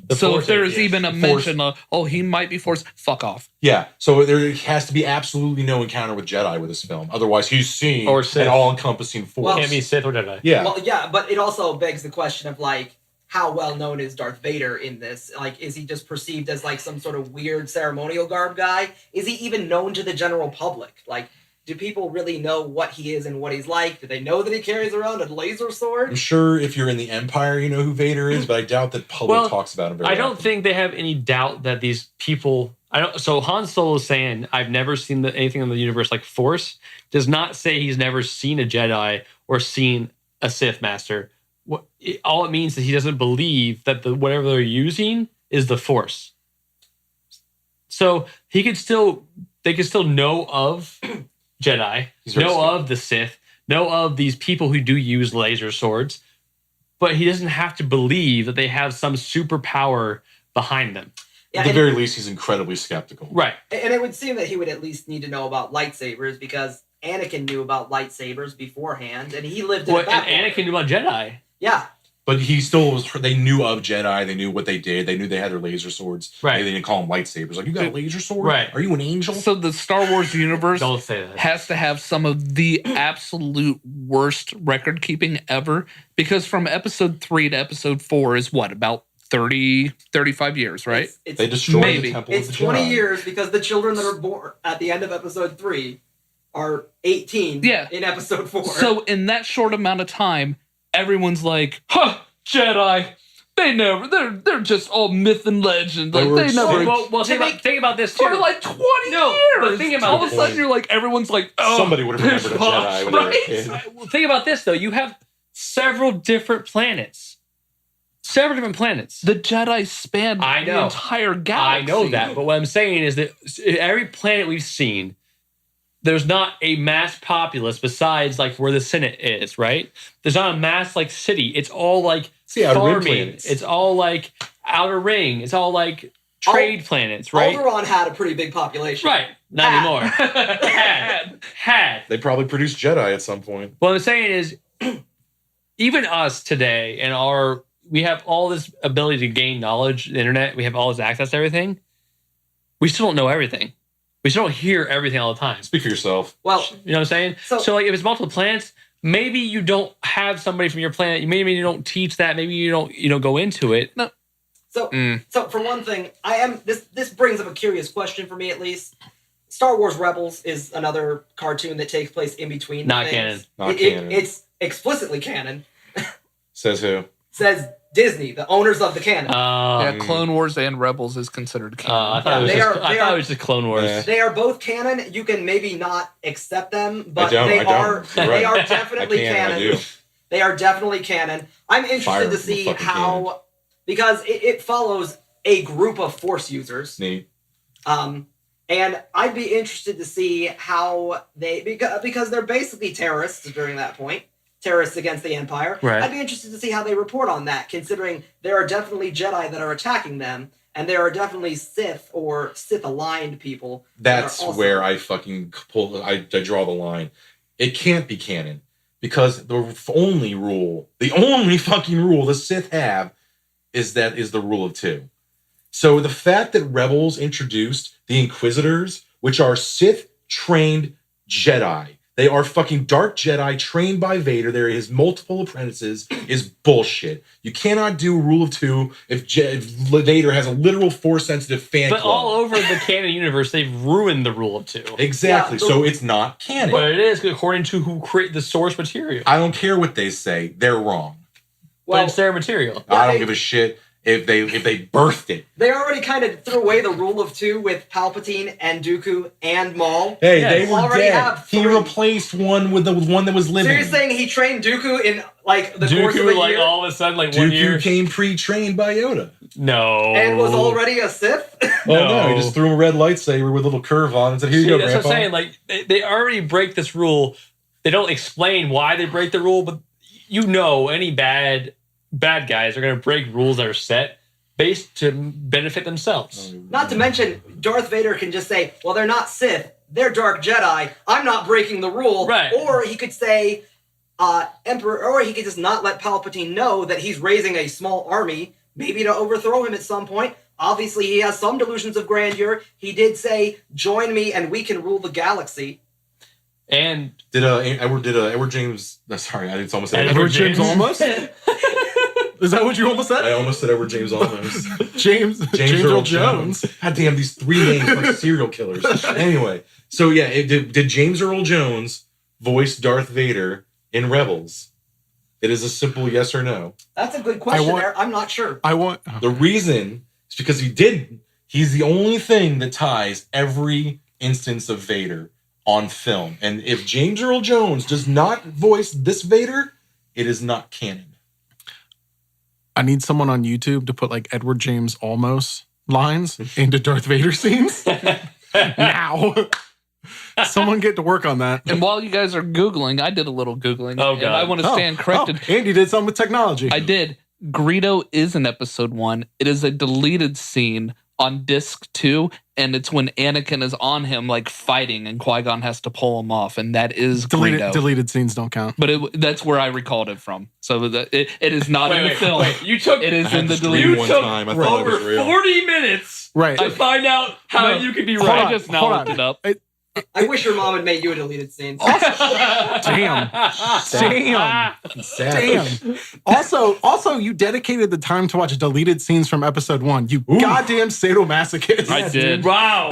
Force if there's atheist. even a Force. mention of, oh, he might be Force, fuck off. yeah. So there has to be absolutely no encounter with Jedi with this film. Otherwise, he's seeing Or Sith. an all-encompassing force. Well, Can't be Sith or Jedi. yeah. Well, yeah, but it also begs the question of like, how well known is Darth Vader in this? Like, is he just perceived as like some sort of weird ceremonial garb guy? Is he even known to the general public? Like, do people really know what he is and what he's like? Do they know that he carries around a laser I'm sword? sure if you're in the Empire, you know who Vader is, but I doubt that public Well, talks about him very I don't often. think they have any doubt that these people. I don't. So Han Solo is saying, "I've never seen anything in the universe like Force." Does not say he's never seen a Jedi or seen a Sith Master. All it means is he doesn't believe that whatever they're using is the Force. So they could still know of Jedi, He's very know skeptical. of the Sith, know of these people who do use laser swords, but he doesn't have to believe that they have some superpower behind them. Yeah, At the and, very least, he's incredibly skeptical. Right. and it would seem that he would at least need to know about lightsabers because Anakin knew about lightsabers beforehand, and he lived in Well, a and backwater. Anakin knew about Jedi. Yeah, But he still was. They knew of Jedi. They knew what they did. They knew they had their laser swords. Right. They didn't call them lightsabers. Like, you got a laser sword? Right. Are you an angel? So the Star Wars universe Don't say that. has to have some of the absolute worst record keeping ever, because from episode 3 to episode 4 is what, about 30, 35 years, right? It's, They destroyed Maybe. the temple it's of the 20 Jedi. years because the children that are born at the end of episode 3 are 18 Yeah. in episode 4. So in that short amount of time, everyone's like, huh, Jedi. They're just all myth and legend. They Like, were they never. Well, think about this too. For like 20 No, years. but think about all of a this. sudden, you're like, everyone's like, oh, Somebody would have remembered a Jedi when they were a right? kid. Well, think about this though. You have several different planets. Several different planets. The Jedi spanned I the know. entire I galaxy. know that, but what I'm saying is that every planet we've seen, there's not a mass populace besides like where the Senate is, right? There's not a mass like city. It's all like See, Outer Rim farming. planets. It's all like Outer Ring. It's all like trade planets, right? Alderaan had a pretty big population. Right. Not Had. anymore. Had. They probably produced Jedi at some point. What I'm saying is, even us today, and we have all this ability to gain knowledge, the internet, we have all this access to everything. We still don't know everything. We still don't hear everything all the time. Speak for yourself. Well, You know what I'm saying? So- So like, if it's multiple planets, maybe you don't have somebody from your planet. Maybe you don't teach that. Maybe you don't go into it. No. so Mm. so for one thing, this brings up a curious question for me at least. Star Wars Rebels is another cartoon that takes place in between. Not things. canon. Not canon. It's explicitly canon. Says who? Says Disney, the owners of the canon. Yeah, Clone Wars and Rebels is considered canon. I thought it was They just, are- I they thought are- it was just Clone Wars. Yeah. They are both canon. You can maybe not accept them, but I they don't. are You're they right. are I definitely can. I canon. do. They are definitely canon. I'm Fire interested to the see fucking how because it follows a group of Force users. Neat. And I'd be interested to see how they because they're basically terrorists during that point. Terrorists against the Empire. Right. I'd be interested to see how they report on that, considering there are definitely Jedi that are attacking them, and there are definitely Sith or Sith-aligned people. that are That's also- where I fucking pull. I draw the line. It can't be canon because the only fucking rule the Sith have is the rule of 2. So the fact that Rebels introduced the Inquisitors, which are Sith trained Jedi They are fucking dark Jedi trained by Vader. They're his multiple apprentices is bullshit. You cannot do rule of two if Vader has a literal Force-sensitive fan But club. all over the canon universe, they've ruined the rule of two. Exactly. Yeah, So it's not canon. But it is according to who create the source material. I don't care what they say. They're wrong. But it's their material. Yeah, I don't they- give a shit if they birthed it. They already kind of threw away the rule of two with Palpatine and Dooku and Maul. Hey, Yeah, they you were already dead. have He three. replaced one with the one that was living. So you're saying he trained Dooku in like the course of a Dooku, like year all of a sudden, like 1 year. Dooku came pre-trained by Yoda. No. and was already a Sith? Oh no, No. he just threw him a red lightsaber with a little curve on and said, "Here you See, go, that's Grandpa." what I'm saying. Like they already break this rule. They don't explain why they break the rule, but any bad guys are going to break rules that are set based to benefit themselves. Not to mention, Darth Vader can just say, well, they're not Sith, they're Dark Jedi. I'm not breaking the rule. Right. Or he could say, Emperor, or he could just not let Palpatine know that he's raising a small army, maybe to overthrow him at some point. Obviously, he has some delusions of grandeur. He did say, join me and we can rule the galaxy. And Did Edward James? Sorry, I almost said Edward James almost? Is that what you almost I said? almost said Edward James almost. James Earl Jones. God damn, these three names like serial killers. Anyway, so yeah, did James Earl Jones voice Darth Vader in Rebels? It is a simple yes or no. That's a good question want- there. I'm not sure. I want. The reason is because he didn't. He's the only thing that ties every instance of Vader on film. And if James Earl Jones does not voice this Vader, it is not canon. I need someone on YouTube to put like Edward James almost lines into Darth Vader scenes now. Someone get to work on that. And while you guys are Googling, I did a little Googling. Oh, And God. I want to stand corrected. Oh, Andy did something with technology. I did. Greedo is in episode 1. It is a deleted scene on disc 2, and it's when Anakin is on him, like fighting, and Qui-Gon has to pull him off, and that is Greedo. Deleted scenes don't count. But that's where I recalled it from. So it is not in the film. You took It is in the Stream deleted. one took time. I thought it was over real. 40 minutes Right. to find out how No. you could be Hold right. I just now hold looked on. it up. I wish your mom had made you a deleted scene. Damn. Damn. Also, you dedicated the time to watch deleted scenes from episode 1. You goddamn sadomasochist. I did. Wow.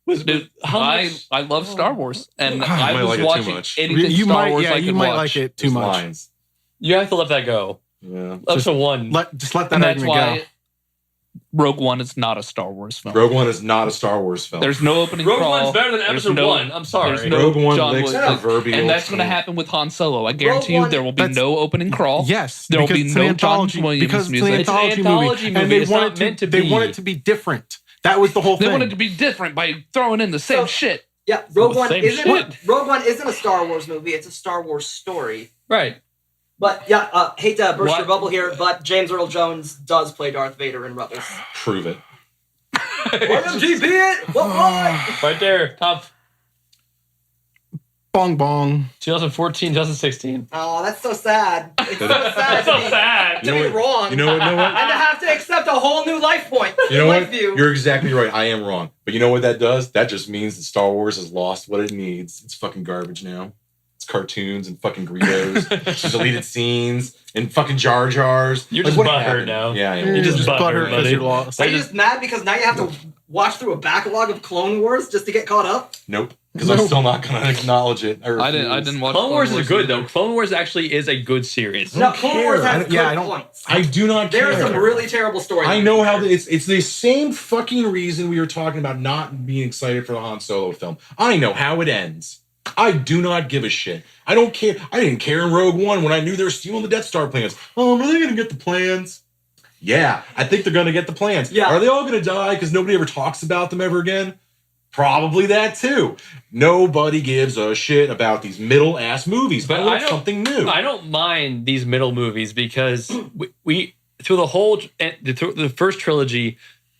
Dude, How I much- love Star Wars, and might I was like it too watching much. anything You Star might, Wars yeah, I you could might watch. like it too There's much. lines. You have to let that go. Yeah. Episode 1. Let that And that's argument why go. Rogue One is not a Star Wars film. Rogue One is not a Star Wars film. There's no opening Rogue crawl. One's better than There's episode no- 1. I'm sorry. there's no Rogue One John licks Williams. the proverbial And that's going to taint. happen with Han Solo. I guarantee Rogue you there will be One- no opening crawl. Yes, There will because be it's no an John anthology, Williams because music. It's It's an an anthology, anthology movie, movie. and they It's want not it to, meant to they be. want it to be different. That was the whole They thing. want it to be different by throwing in the same So- shit. Yeah, Rogue One Same isn't shit. Rogue One isn't a Star Wars movie. It's a Star Wars story. Right. But yeah, hate to burst What? your bubble here, but James Earl Jones does play Darth Vader in Rebels. Prove it. RMGB it! What? Right there. Top Bong bong. 2014, 2016. Oh, that's so sad. It's so sad. That's so sad. To be wrong. You know what? And to have to accept a whole new life point. You know life what? view. You're exactly right. I am wrong. But you know what that does? That just means that Star Wars has lost what it needs. It's fucking garbage now. It's cartoons and fucking Greedos, deleted scenes, and fucking Jar Jars. You're Like, just what butthurt happened? now. Yeah, I am. You You're just just butthurt because buddy. you lost. Are you just mad because now you have to watch through a backlog of Clone Wars just to get caught up? Nope. Because I'm still not going to acknowledge it. I didn't watch Clone Wars is good, either. though. Clone Wars actually is a good series. No, Clone Wars care. has good I don't- points. I do not care. There are some really terrible stories. I know how it's the same fucking reason we were talking about not being excited for the Han Solo film. I know how it ends. I do not give a shit. I don't care. I didn't care in Rogue One when I knew they were stealing the Death Star plans. Oh, are they going to get the plans? Yeah, I think they're going to get the plans. Yeah. Are they all going to die because nobody ever talks about them ever again? Probably that too. Nobody gives a shit about these middle ass movies. But I want something new. I don't mind these middle movies because we through the first trilogy,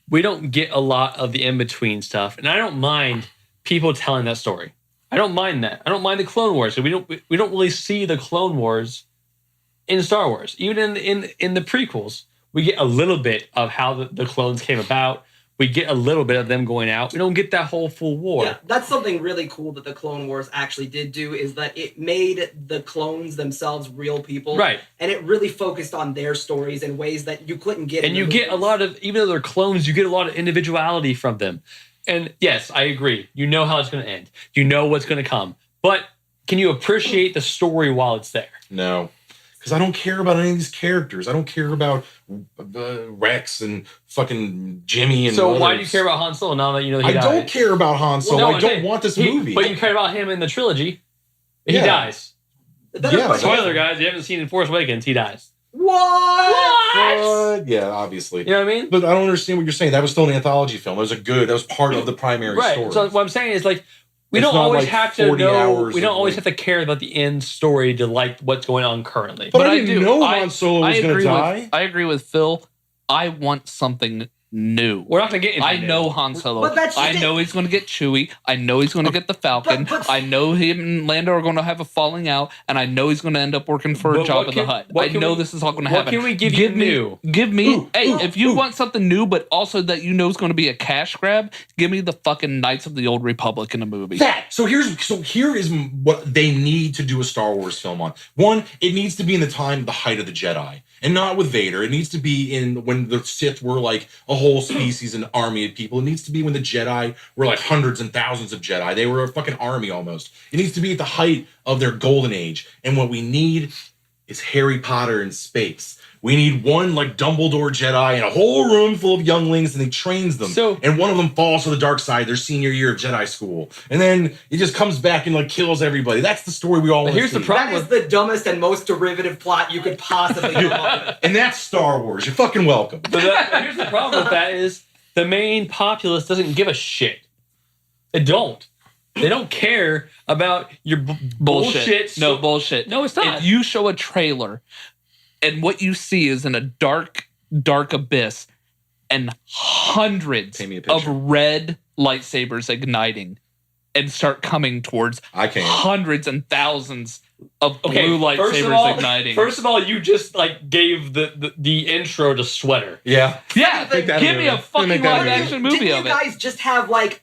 we don't get a lot of the in between stuff, and I don't mind people telling that story. I don't mind that. I don't mind the Clone Wars. We don't really see the Clone Wars in Star Wars. Even in the prequels, we get a little bit of how the clones came about. We get a little bit of them going out. We don't get that whole full war. Yeah, that's something really cool that the Clone Wars actually did do, is that it made the clones themselves real people. Right. And it really focused on their stories in ways that you couldn't get. And you get a lot of, even though they're clones, you get a lot of individuality from them. And yes, I agree. You know how it's going to end. You know what's going to come. But can you appreciate the story while it's there? No. Because I don't care about any of these characters. I don't care about Rex and fucking Jimmy and So others. why do you care about Han Solo now that you know he died? I don't care about Han Solo. I don't want this movie. But you care about him in the trilogy. He Yeah. dies. Yeah. Spoiler, guys. You haven't seen in Force Awakens. He dies. What? Yeah, obviously. You know what I mean? But I don't understand what you're saying. That was still an anthology film. That was part of the primary Right. story. So what I'm saying is like, we It's don't not always like have to 40 know. hours We don't of, always like- have to care about the end story to like what's going on currently. but I I didn't do. know I- Han Solo was going to agree die. I agree with Phil. I want something new. We're not going to get into I it. know Han Solo. But that's I just know he's going to get Chewie. I know he's going to get the Falcon. but- I know him and Lando are going to have a falling out, and I know he's going to end up working for a But job what in the can- Hutt. what I can know we- this is all going to what happen. can we give you new? Give me. Ooh, hey, ooh, if you ooh. want something new, but also that you know is going to be a cash grab, give me the fucking Knights of the Old Republic in a movie. So here is what they need to do a Star Wars film on. One, it needs to be in the time, the height of the Jedi, and not with Vader. It needs to be in when the Sith were like a whole species, an army of people. It needs to be when the Jedi were like hundreds and thousands of Jedi. They were a fucking army almost. It needs to be at the height of their golden age. And what we need is Harry Potter in space. We need one like Dumbledore Jedi in a whole room full of younglings, and he trains them. So- and one of them falls to the dark side their senior year of Jedi school, and then he just comes back and like kills everybody. That's the story we all want to see. Here's the problem. that is the dumbest and most derivative plot you could possibly come up with. And that's Star Wars. You're fucking welcome. But here's the problem with that is the main populace doesn't give a shit. They don't. They don't care about your bullshit. No bullshit. No, it's not. If you show a trailer and what you see is in a dark abyss and hundreds Paint me a of picture. red lightsabers igniting and start coming towards I can't. hundreds and thousands of Okay, blue lightsabers igniting. First of all, you just like gave the intro to Sweater. Yeah. yeah, Make that a give me movie. a fucking Make that a live movie. action movie Didn't of you it. guys just have like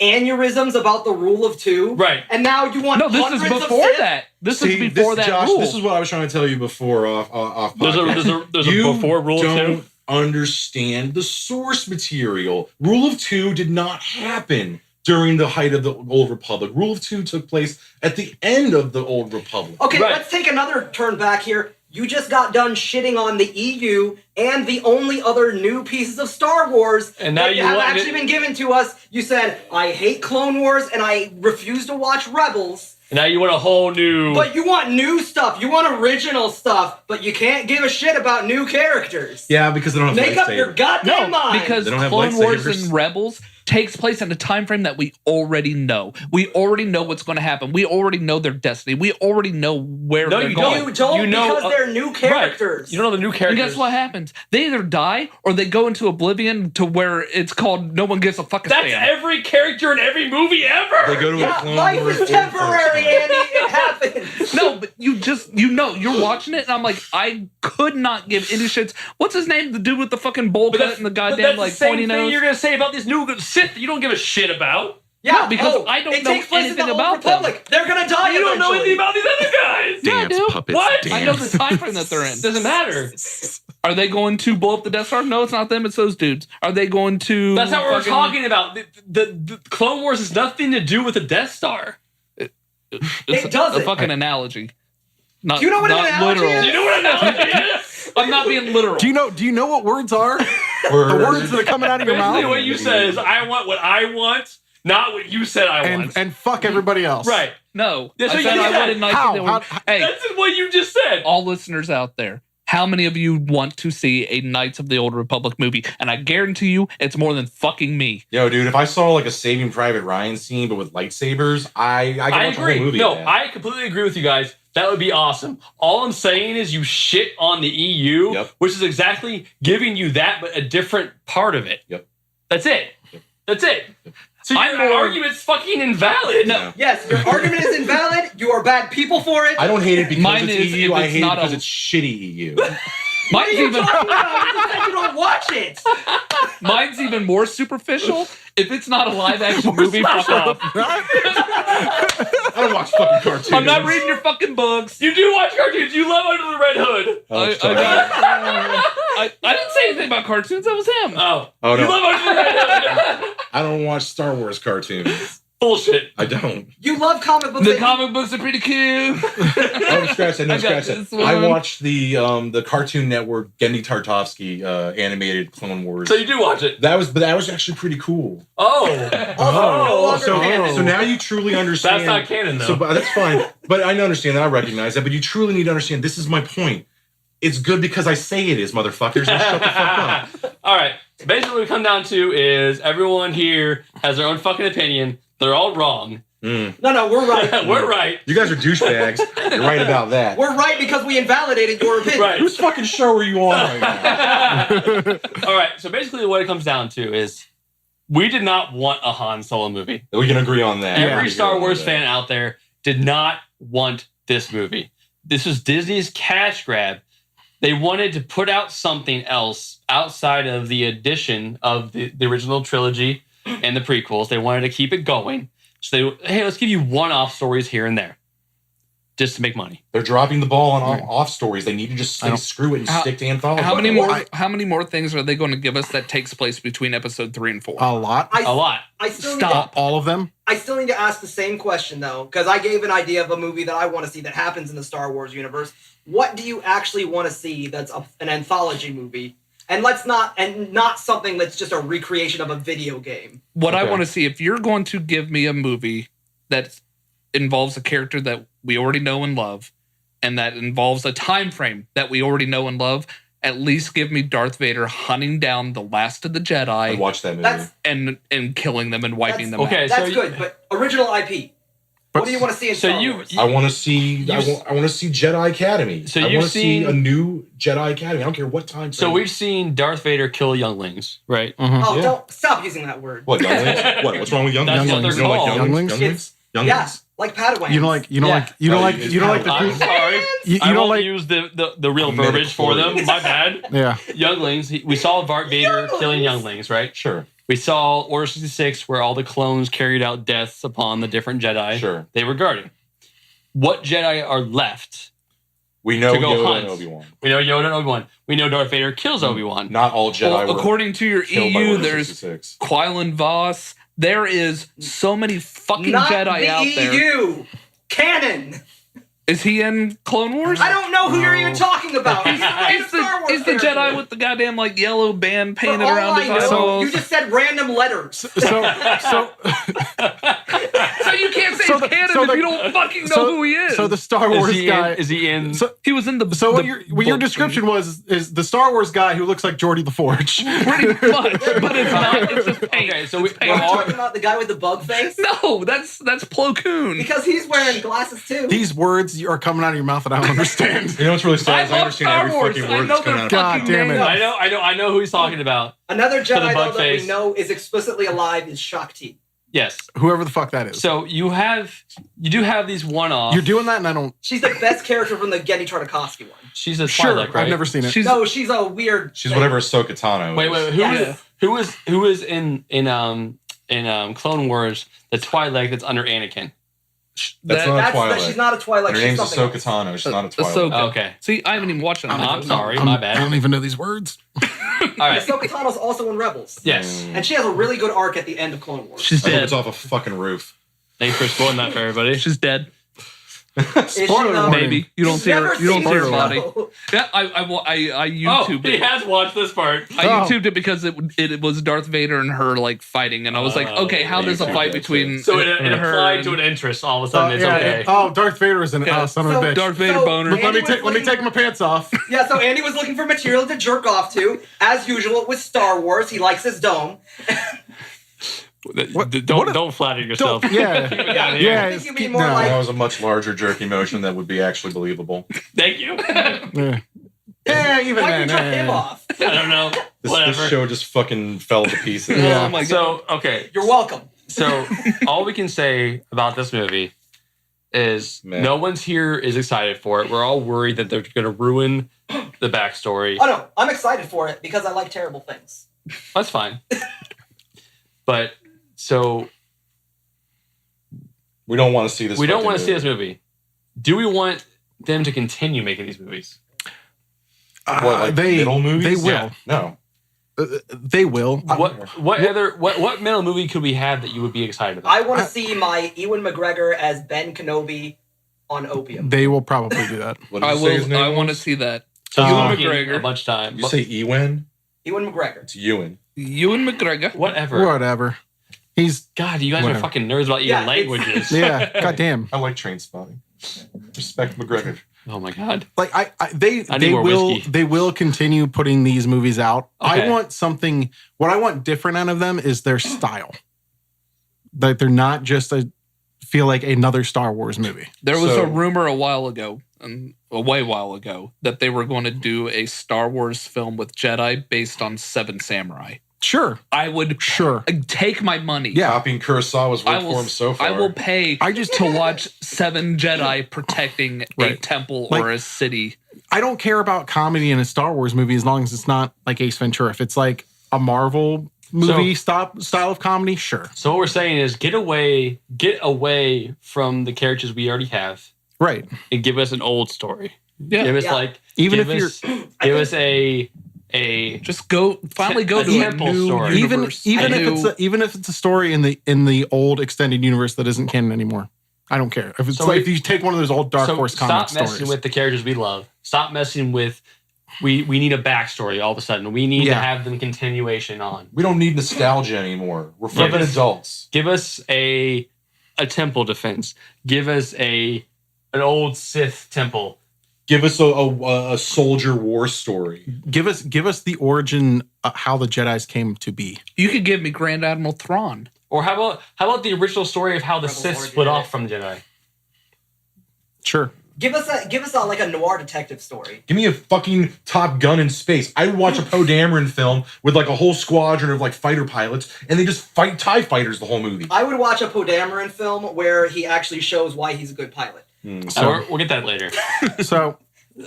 aneurysms about the rule of two? Right. And now you want No, this is hundreds of before Sith? that. This is before that Josh, rule. this is what I was trying to tell you before off podcast. There's You a before rule don't too. understand the source material. Rule of Two did not happen during the height of the Old Republic. Rule of Two took place at the end of the Old Republic. Okay, Right. let's take another turn back here. You just got done shitting on the EU and the only other new pieces of Star Wars And now that you have want actually it- been given to us. You said, I hate Clone Wars and I refuse to watch Rebels. And now you want a whole new. But you want new stuff. You want original stuff, but you can't give a shit about new characters. Yeah, because they don't have Make up lightsabers. your goddamn No, mind. because They don't have Clone Wars lightsabers. and Rebels takes place in a time frame that we already know. We already know what's going to happen. We already know their destiny. We already know where No, they're you going. you don't You know, because they're new characters. Right. You don't know the new And characters. guess what happens? They either die or they go into oblivion to where it's called no one gives a fucking That's damn. every character in every movie ever. They go to a Yeah, Clone life Wars is old temporary, folks Andy. It happens. No, but you're watching it, and I'm like, I could not give any shits. What's his name? The dude with the fucking bowl cut and the but goddamn that's like the same pointy thing nose. you're gonna say about these new Sith that you don't give a shit about. Yeah, No, because I don't it know takes place in anything the Old about them. Republic. They're gonna die. You don't know eventually. anything about these other guys. Yeah, I do. puppets. What? I know the time frame that they're in. Doesn't matter. Are they going to blow up the Death Star? No, it's not them. It's those dudes. Are they going to? That's not what we're fucking- talking about. The Clone Wars has nothing to do with the Death Star. It's It doesn't. a fucking analogy. Not, Do you know what an not analogy literal. is? You know what analogy is? I'm not being literal. Do you know what words are? The words that are coming out of your Basically, mouth? what you said is, I want what I want, not what you said I want. And fuck everybody else. Right. No, That's I what said you I said. wanted Knights How? of the Old- How- Hey, That's what you just said. all listeners out there, how many of you want to see a Knights of the Old Republic movie? And I guarantee you, it's more than fucking me. Yo, dude, if I saw like a Saving Private Ryan scene but with lightsabers, I could I watch the whole agree. movie. No, of that. I completely agree with you guys. That would be awesome. All I'm saying is you shit on the EU, Yep. which is exactly giving you that, but a different part of it. Yep. That's it. That's it. So I'm your more- argument's fucking invalid. No. Yes, your argument is invalid. You are bad people for it. I don't hate it because Mine it's is EU. if I it's hate it not because a- it's shitty EU. Mine's You even talking about? You just said you don't watch it. mine's even more superficial. If it's not a live action movie, fuck off. I don't watch fucking cartoons. I'm not reading your fucking books. You do watch cartoons. You love Under the Red Hood. I didn't say anything about cartoons. That was him. Oh, Oh, you no. love Under the Red Hood. I don't watch Star Wars cartoons. Bullshit. I don't. You love comic books. The that- comic books are pretty cute. Oh, scratch that. No, I got scratch this that. I one. watched the Cartoon Network Gendy Tartakovsky animated Clone Wars. So you do watch it. That was actually pretty cool. Oh. no longer So, canon. so now you truly understand. That's not canon, though. So but that's fine. But I understand that. I recognize that. But you truly need to understand. This is my point. It's good because I say it is, motherfuckers. Now shut the fuck up. All right. So basically, what we come down to is everyone here has their own fucking opinion. They're all wrong. No, we're right. We're right. You guys are douchebags. You're right about that. We're right because we invalidated your opinion. Right. Whose fucking show are you on right now? All right. So basically, what it comes down to is we did not want a Han Solo movie. We can agree on that. Every Star Wars fan out there did not want this movie. This was Disney's cash grab. They wanted to put out something else outside of the addition of the original trilogy and the prequels. They wanted to keep it going. So hey, let's give you one-off stories here and there, just to make money. They're dropping the ball on off stories. They need to just say screw it and stick to anthology. How many more things are they going to give us that takes place between episode 3 and 4? A lot. A lot. I still Stop. All of them. I still need to ask the same question though, because I gave an idea of a movie that I want to see that happens in the Star Wars universe. What do you actually want to see that's an anthology movie? And not something that's just a recreation of a video game. What I Okay. want to see, if you're going to give me a movie that involves a character that we already know and love, and that involves a time frame that we already know and love, at least give me Darth Vader hunting down the last of the I Jedi watched that movie. That's and killing them and wiping them Okay. out. that's so good, but original IP. What do you want to see in So Star you- Wars? I want to see. I want to see Jedi Academy. So I you've want to see seen- a new Jedi Academy. I don't care what time. So frame. we've seen Darth Vader kill younglings, right? Oh, yeah. don't stop using that word. What younglings? What's wrong with younglings? That's what they're You don't like called. younglings? Younglings? Younglings? Yeah, like Padawans. You don't like. You don't Yeah. like. You don't Oh, like. it's You don't like the. I'm sorry. You I don't won't like. use the real verbiage for them. My bad. Yeah. Younglings. We saw Darth Vader killing younglings, right? Sure. We saw Order 66 where all the clones carried out deaths upon the different Jedi Sure. they were guarding. What Jedi are left? We know To go Yoda hunt. and Obi-Wan. We know Yoda and Obi-Wan. We know Darth Vader kills Obi-Wan. Not all Jedi Well, were according to your killed by EU, Order there's 66. Quillen Voss. There is so many fucking Not Jedi the out there. EU. Canon. Is he in Clone Wars? I don't know who you're even talking about. He's a Star Wars He's the character. Jedi with the goddamn like yellow band For painted all around I his know, eyeballs. you just said random letters. So So you can't say So he's the- canon so if the- you don't fucking know so- who he is. so the Star Wars guy. Is he in? So- he was in the. So what the your book. description was is the Star Wars guy who looks like Geordie the Forge. Pretty much, but it's not. It's just paint. Okay, so we- It's Are paint. you talking about the guy with the bug face? No, that's Plo Koon. Because he's wearing glasses too. These words are coming out of your mouth that I don't understand. You know what's really sad is I love understand Star every Wars. fucking I word know that's coming their out. God fucking damn it. names. I know who he's talking about. Another the Jedi bug though, that we face. know is explicitly alive is Shakti. Yes. Whoever the fuck that is. So you do have these one-off. You're doing that, and I don't. She's the best character from the Gendy Tartakovsky one. She's a Sure, Twi'lek, right? I've never seen it. She's No, she's a weird. She's whatever Ahsoka Tano is. Wait. Yeah. Who is in Clone Wars the Twi'lek that's under Anakin? That's not a Twi'lek. She's not a Twilight. Her She's name's something Ahsoka else. Tano. She's not a Twilight. Ahsoka. Okay. See, I haven't even watched it. I'm sorry, I'm- my bad. I don't even know these words. All right. Ahsoka Tano's also in Rebels. Yes. And she has a really good arc at the end of Clone Wars. She's I hope dead. it's off a fucking roof. Thanks for spoiling that for everybody. She's dead. Is she, Spoiler though? warning. Maybe you don't You've see her. never You don't seen see her the body. show. Yeah, I Oh, YouTubed he it. has watched this part. I Oh. YouTubed it because it was Darth Vader and her like fighting, and I was like, Oh, okay, how does a YouTube fight that between So it her applied to and an interest. All of a sudden, it's okay. Darth Vader is in it. Yeah. Oh, son of a So- bitch. Darth Vader So- boner? Let me Andy was take my pants off. Yeah, so Andy was looking for material to jerk off to. As usual with Star Wars, he likes his dome. Don't flatter yourself. Yeah. Keep it down I here. Yeah. think you mean keep- more no. like- That was a much larger jerky motion that would be actually believable. Thank you. Yeah. Yeah, even Why then. you jerk him yeah. off? I don't know. This Whatever. show just fucking fell to pieces. Yeah. Oh my god! So okay. You're welcome. So all we can say about this movie is Man. no one's here is excited for it. We're all worried that they're going to ruin the backstory. Oh no, I'm excited for it because I like terrible things. That's fine. But so We don't want to see this. we don't fucking want to see movie. this movie. Do we want them to continue making these movies? What, like middle movies? They will. Yeah. No. They will. What middle movie could we have that you would be excited about? I want to see my Ewan McGregor as Ben Kenobi on opium. They will probably do that. What did I you say his will. name I want to was? see that. Ewan Ewan McGregor McGregor. a bunch of time. You say Ewan? Ewan McGregor. It's Ewan. Ewan McGregor. Whatever. Whatever. He's God, you guys Whatever. are fucking nerds about eating Yeah, it's- languages. yeah. Goddamn. I like Train Spotting. Respect McGregor. Oh my god. Like I they need more will whiskey. they will continue putting these movies out. Okay. I want something. What I want different out of them is their style. Like they're not just feel like another Star Wars movie. There was So- a rumor a while ago, a way while ago, that they were going to do a Star Wars film with Jedi based on Seven Samurai. Sure, I would sure. take my money. Yeah. Copying Kurosawa's I work will. for him so far. I will pay. I just- to watch Seven Jedi protecting a Right. temple Like- or a city. I don't care about comedy in a Star Wars movie as long as it's not like Ace Ventura. If it's like a Marvel movie style of comedy, sure. So what we're saying is get away from the characters we already have Right. and give us an old story. Yeah. Give us Yeah. like Even give if us, give us a Just go. Finally, go A to a temple new story. universe. even A if new- it's a story in the old extended universe that isn't canon anymore. I don't care. If it's So like we- if you take one of those old Dark so Horse stop comic messing stories. with the characters we love. Stop messing with we need a backstory all of a sudden. We need to Yeah. have them continuation on. We don't need nostalgia anymore. We're fucking Yes. adults. Give us a temple defense. Give us an old Sith temple. Give us a soldier war story. give us the origin how the Jedis came to be. You could give me Grand Admiral Thrawn. Or how about the original story of how the Rebel Sith War split Jedi. off from the Jedi? Sure. Give us a like a noir detective story. Give me a fucking Top Gun in space. I would watch a Poe Dameron film with like a whole squadron of like fighter pilots, and they just fight TIE fighters the whole movie. I would watch a Poe Dameron film where he actually shows why he's a good pilot. So- We'll get that later. So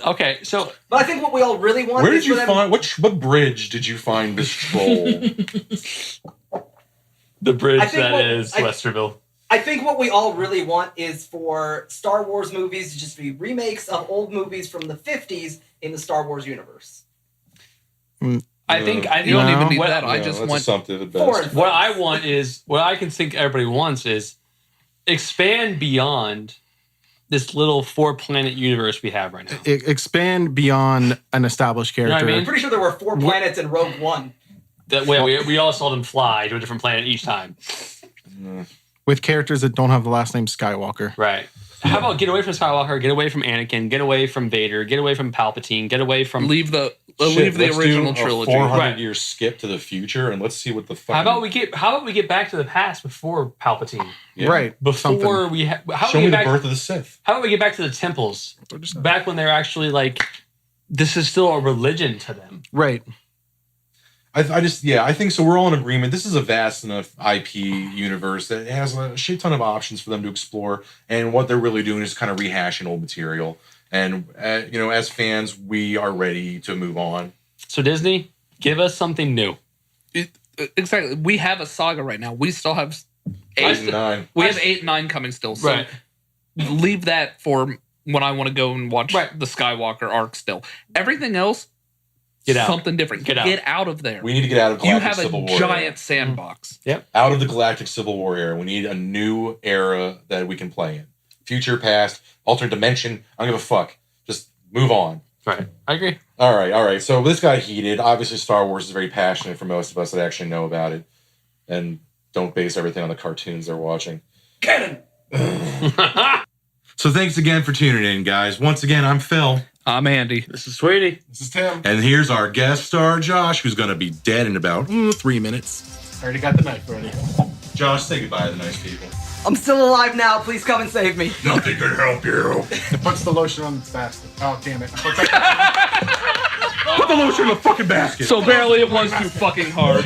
Okay, so But I think what we all really want Where is did you for them- find what bridge did you find this troll? the bridge I think that what- is I- Westerville. I think what we all really want is for Star Wars movies to just be remakes of old movies from the 50s in the Star Wars universe. I think You don't No. even need what, that. I No, just that's want. assumptive at Foreign best. what I want is what I can think everybody wants is expand beyond this little 4-planet universe we have right now. expand beyond an established know what I character. mean? I'm pretty sure there were 4 planets in Rogue One. That way we all saw them fly to a different planet each time. With characters that don't have the last name Skywalker. Right. How about get away from Skywalker, get away from Anakin, get away from Vader, get away from Palpatine, get away from Leave the Shit, let's original do trilogy. A 400 Right. year skip to the future, and let's see what the fuck. How about we get back to the past before Palpatine? Right. Before we how show about we me the get back birth of the Sith? how about we get back to the temples? Back when they're actually like this is still a religion to them. Right. I think so. We're all in agreement. This is a vast enough IP universe that has a shit ton of options for them to explore. And what they're really doing is kind of rehashing old material. And as fans, we are ready to move on. So Disney, give us something new. Exactly. We have a saga right now. We still have 8 8. and 9. We have 8 and 9 coming still. So Right. leave that for when I want to go and watch Right. the Skywalker arc still. Everything else, Get out. something different. Get out. of there. We need to get out of You Galactic have a Civil War. giant sandbox. Out of the Galactic Civil War era. We need a new era that we can play in. Future, past, alternate dimension. I don't give a fuck. Just move on. Right. I agree. All right. So this got heated. Obviously, Star Wars is very passionate for most of us that actually know about it and don't base everything on the cartoons they're watching. Canon! So thanks again for tuning in, guys. Once again, I'm Phil. I'm Andy. This is Sweetie. This is Tim. And here's our guest star, Josh, who's going to be dead in about 3 minutes. I already got the knife ready. Josh, say goodbye to the nice people. I'm still alive now. Please come and save me. Nothing can help you. It puts the lotion on its basket. Oh, damn it. Put the lotion in the fucking basket. So barely it was too fucking hard.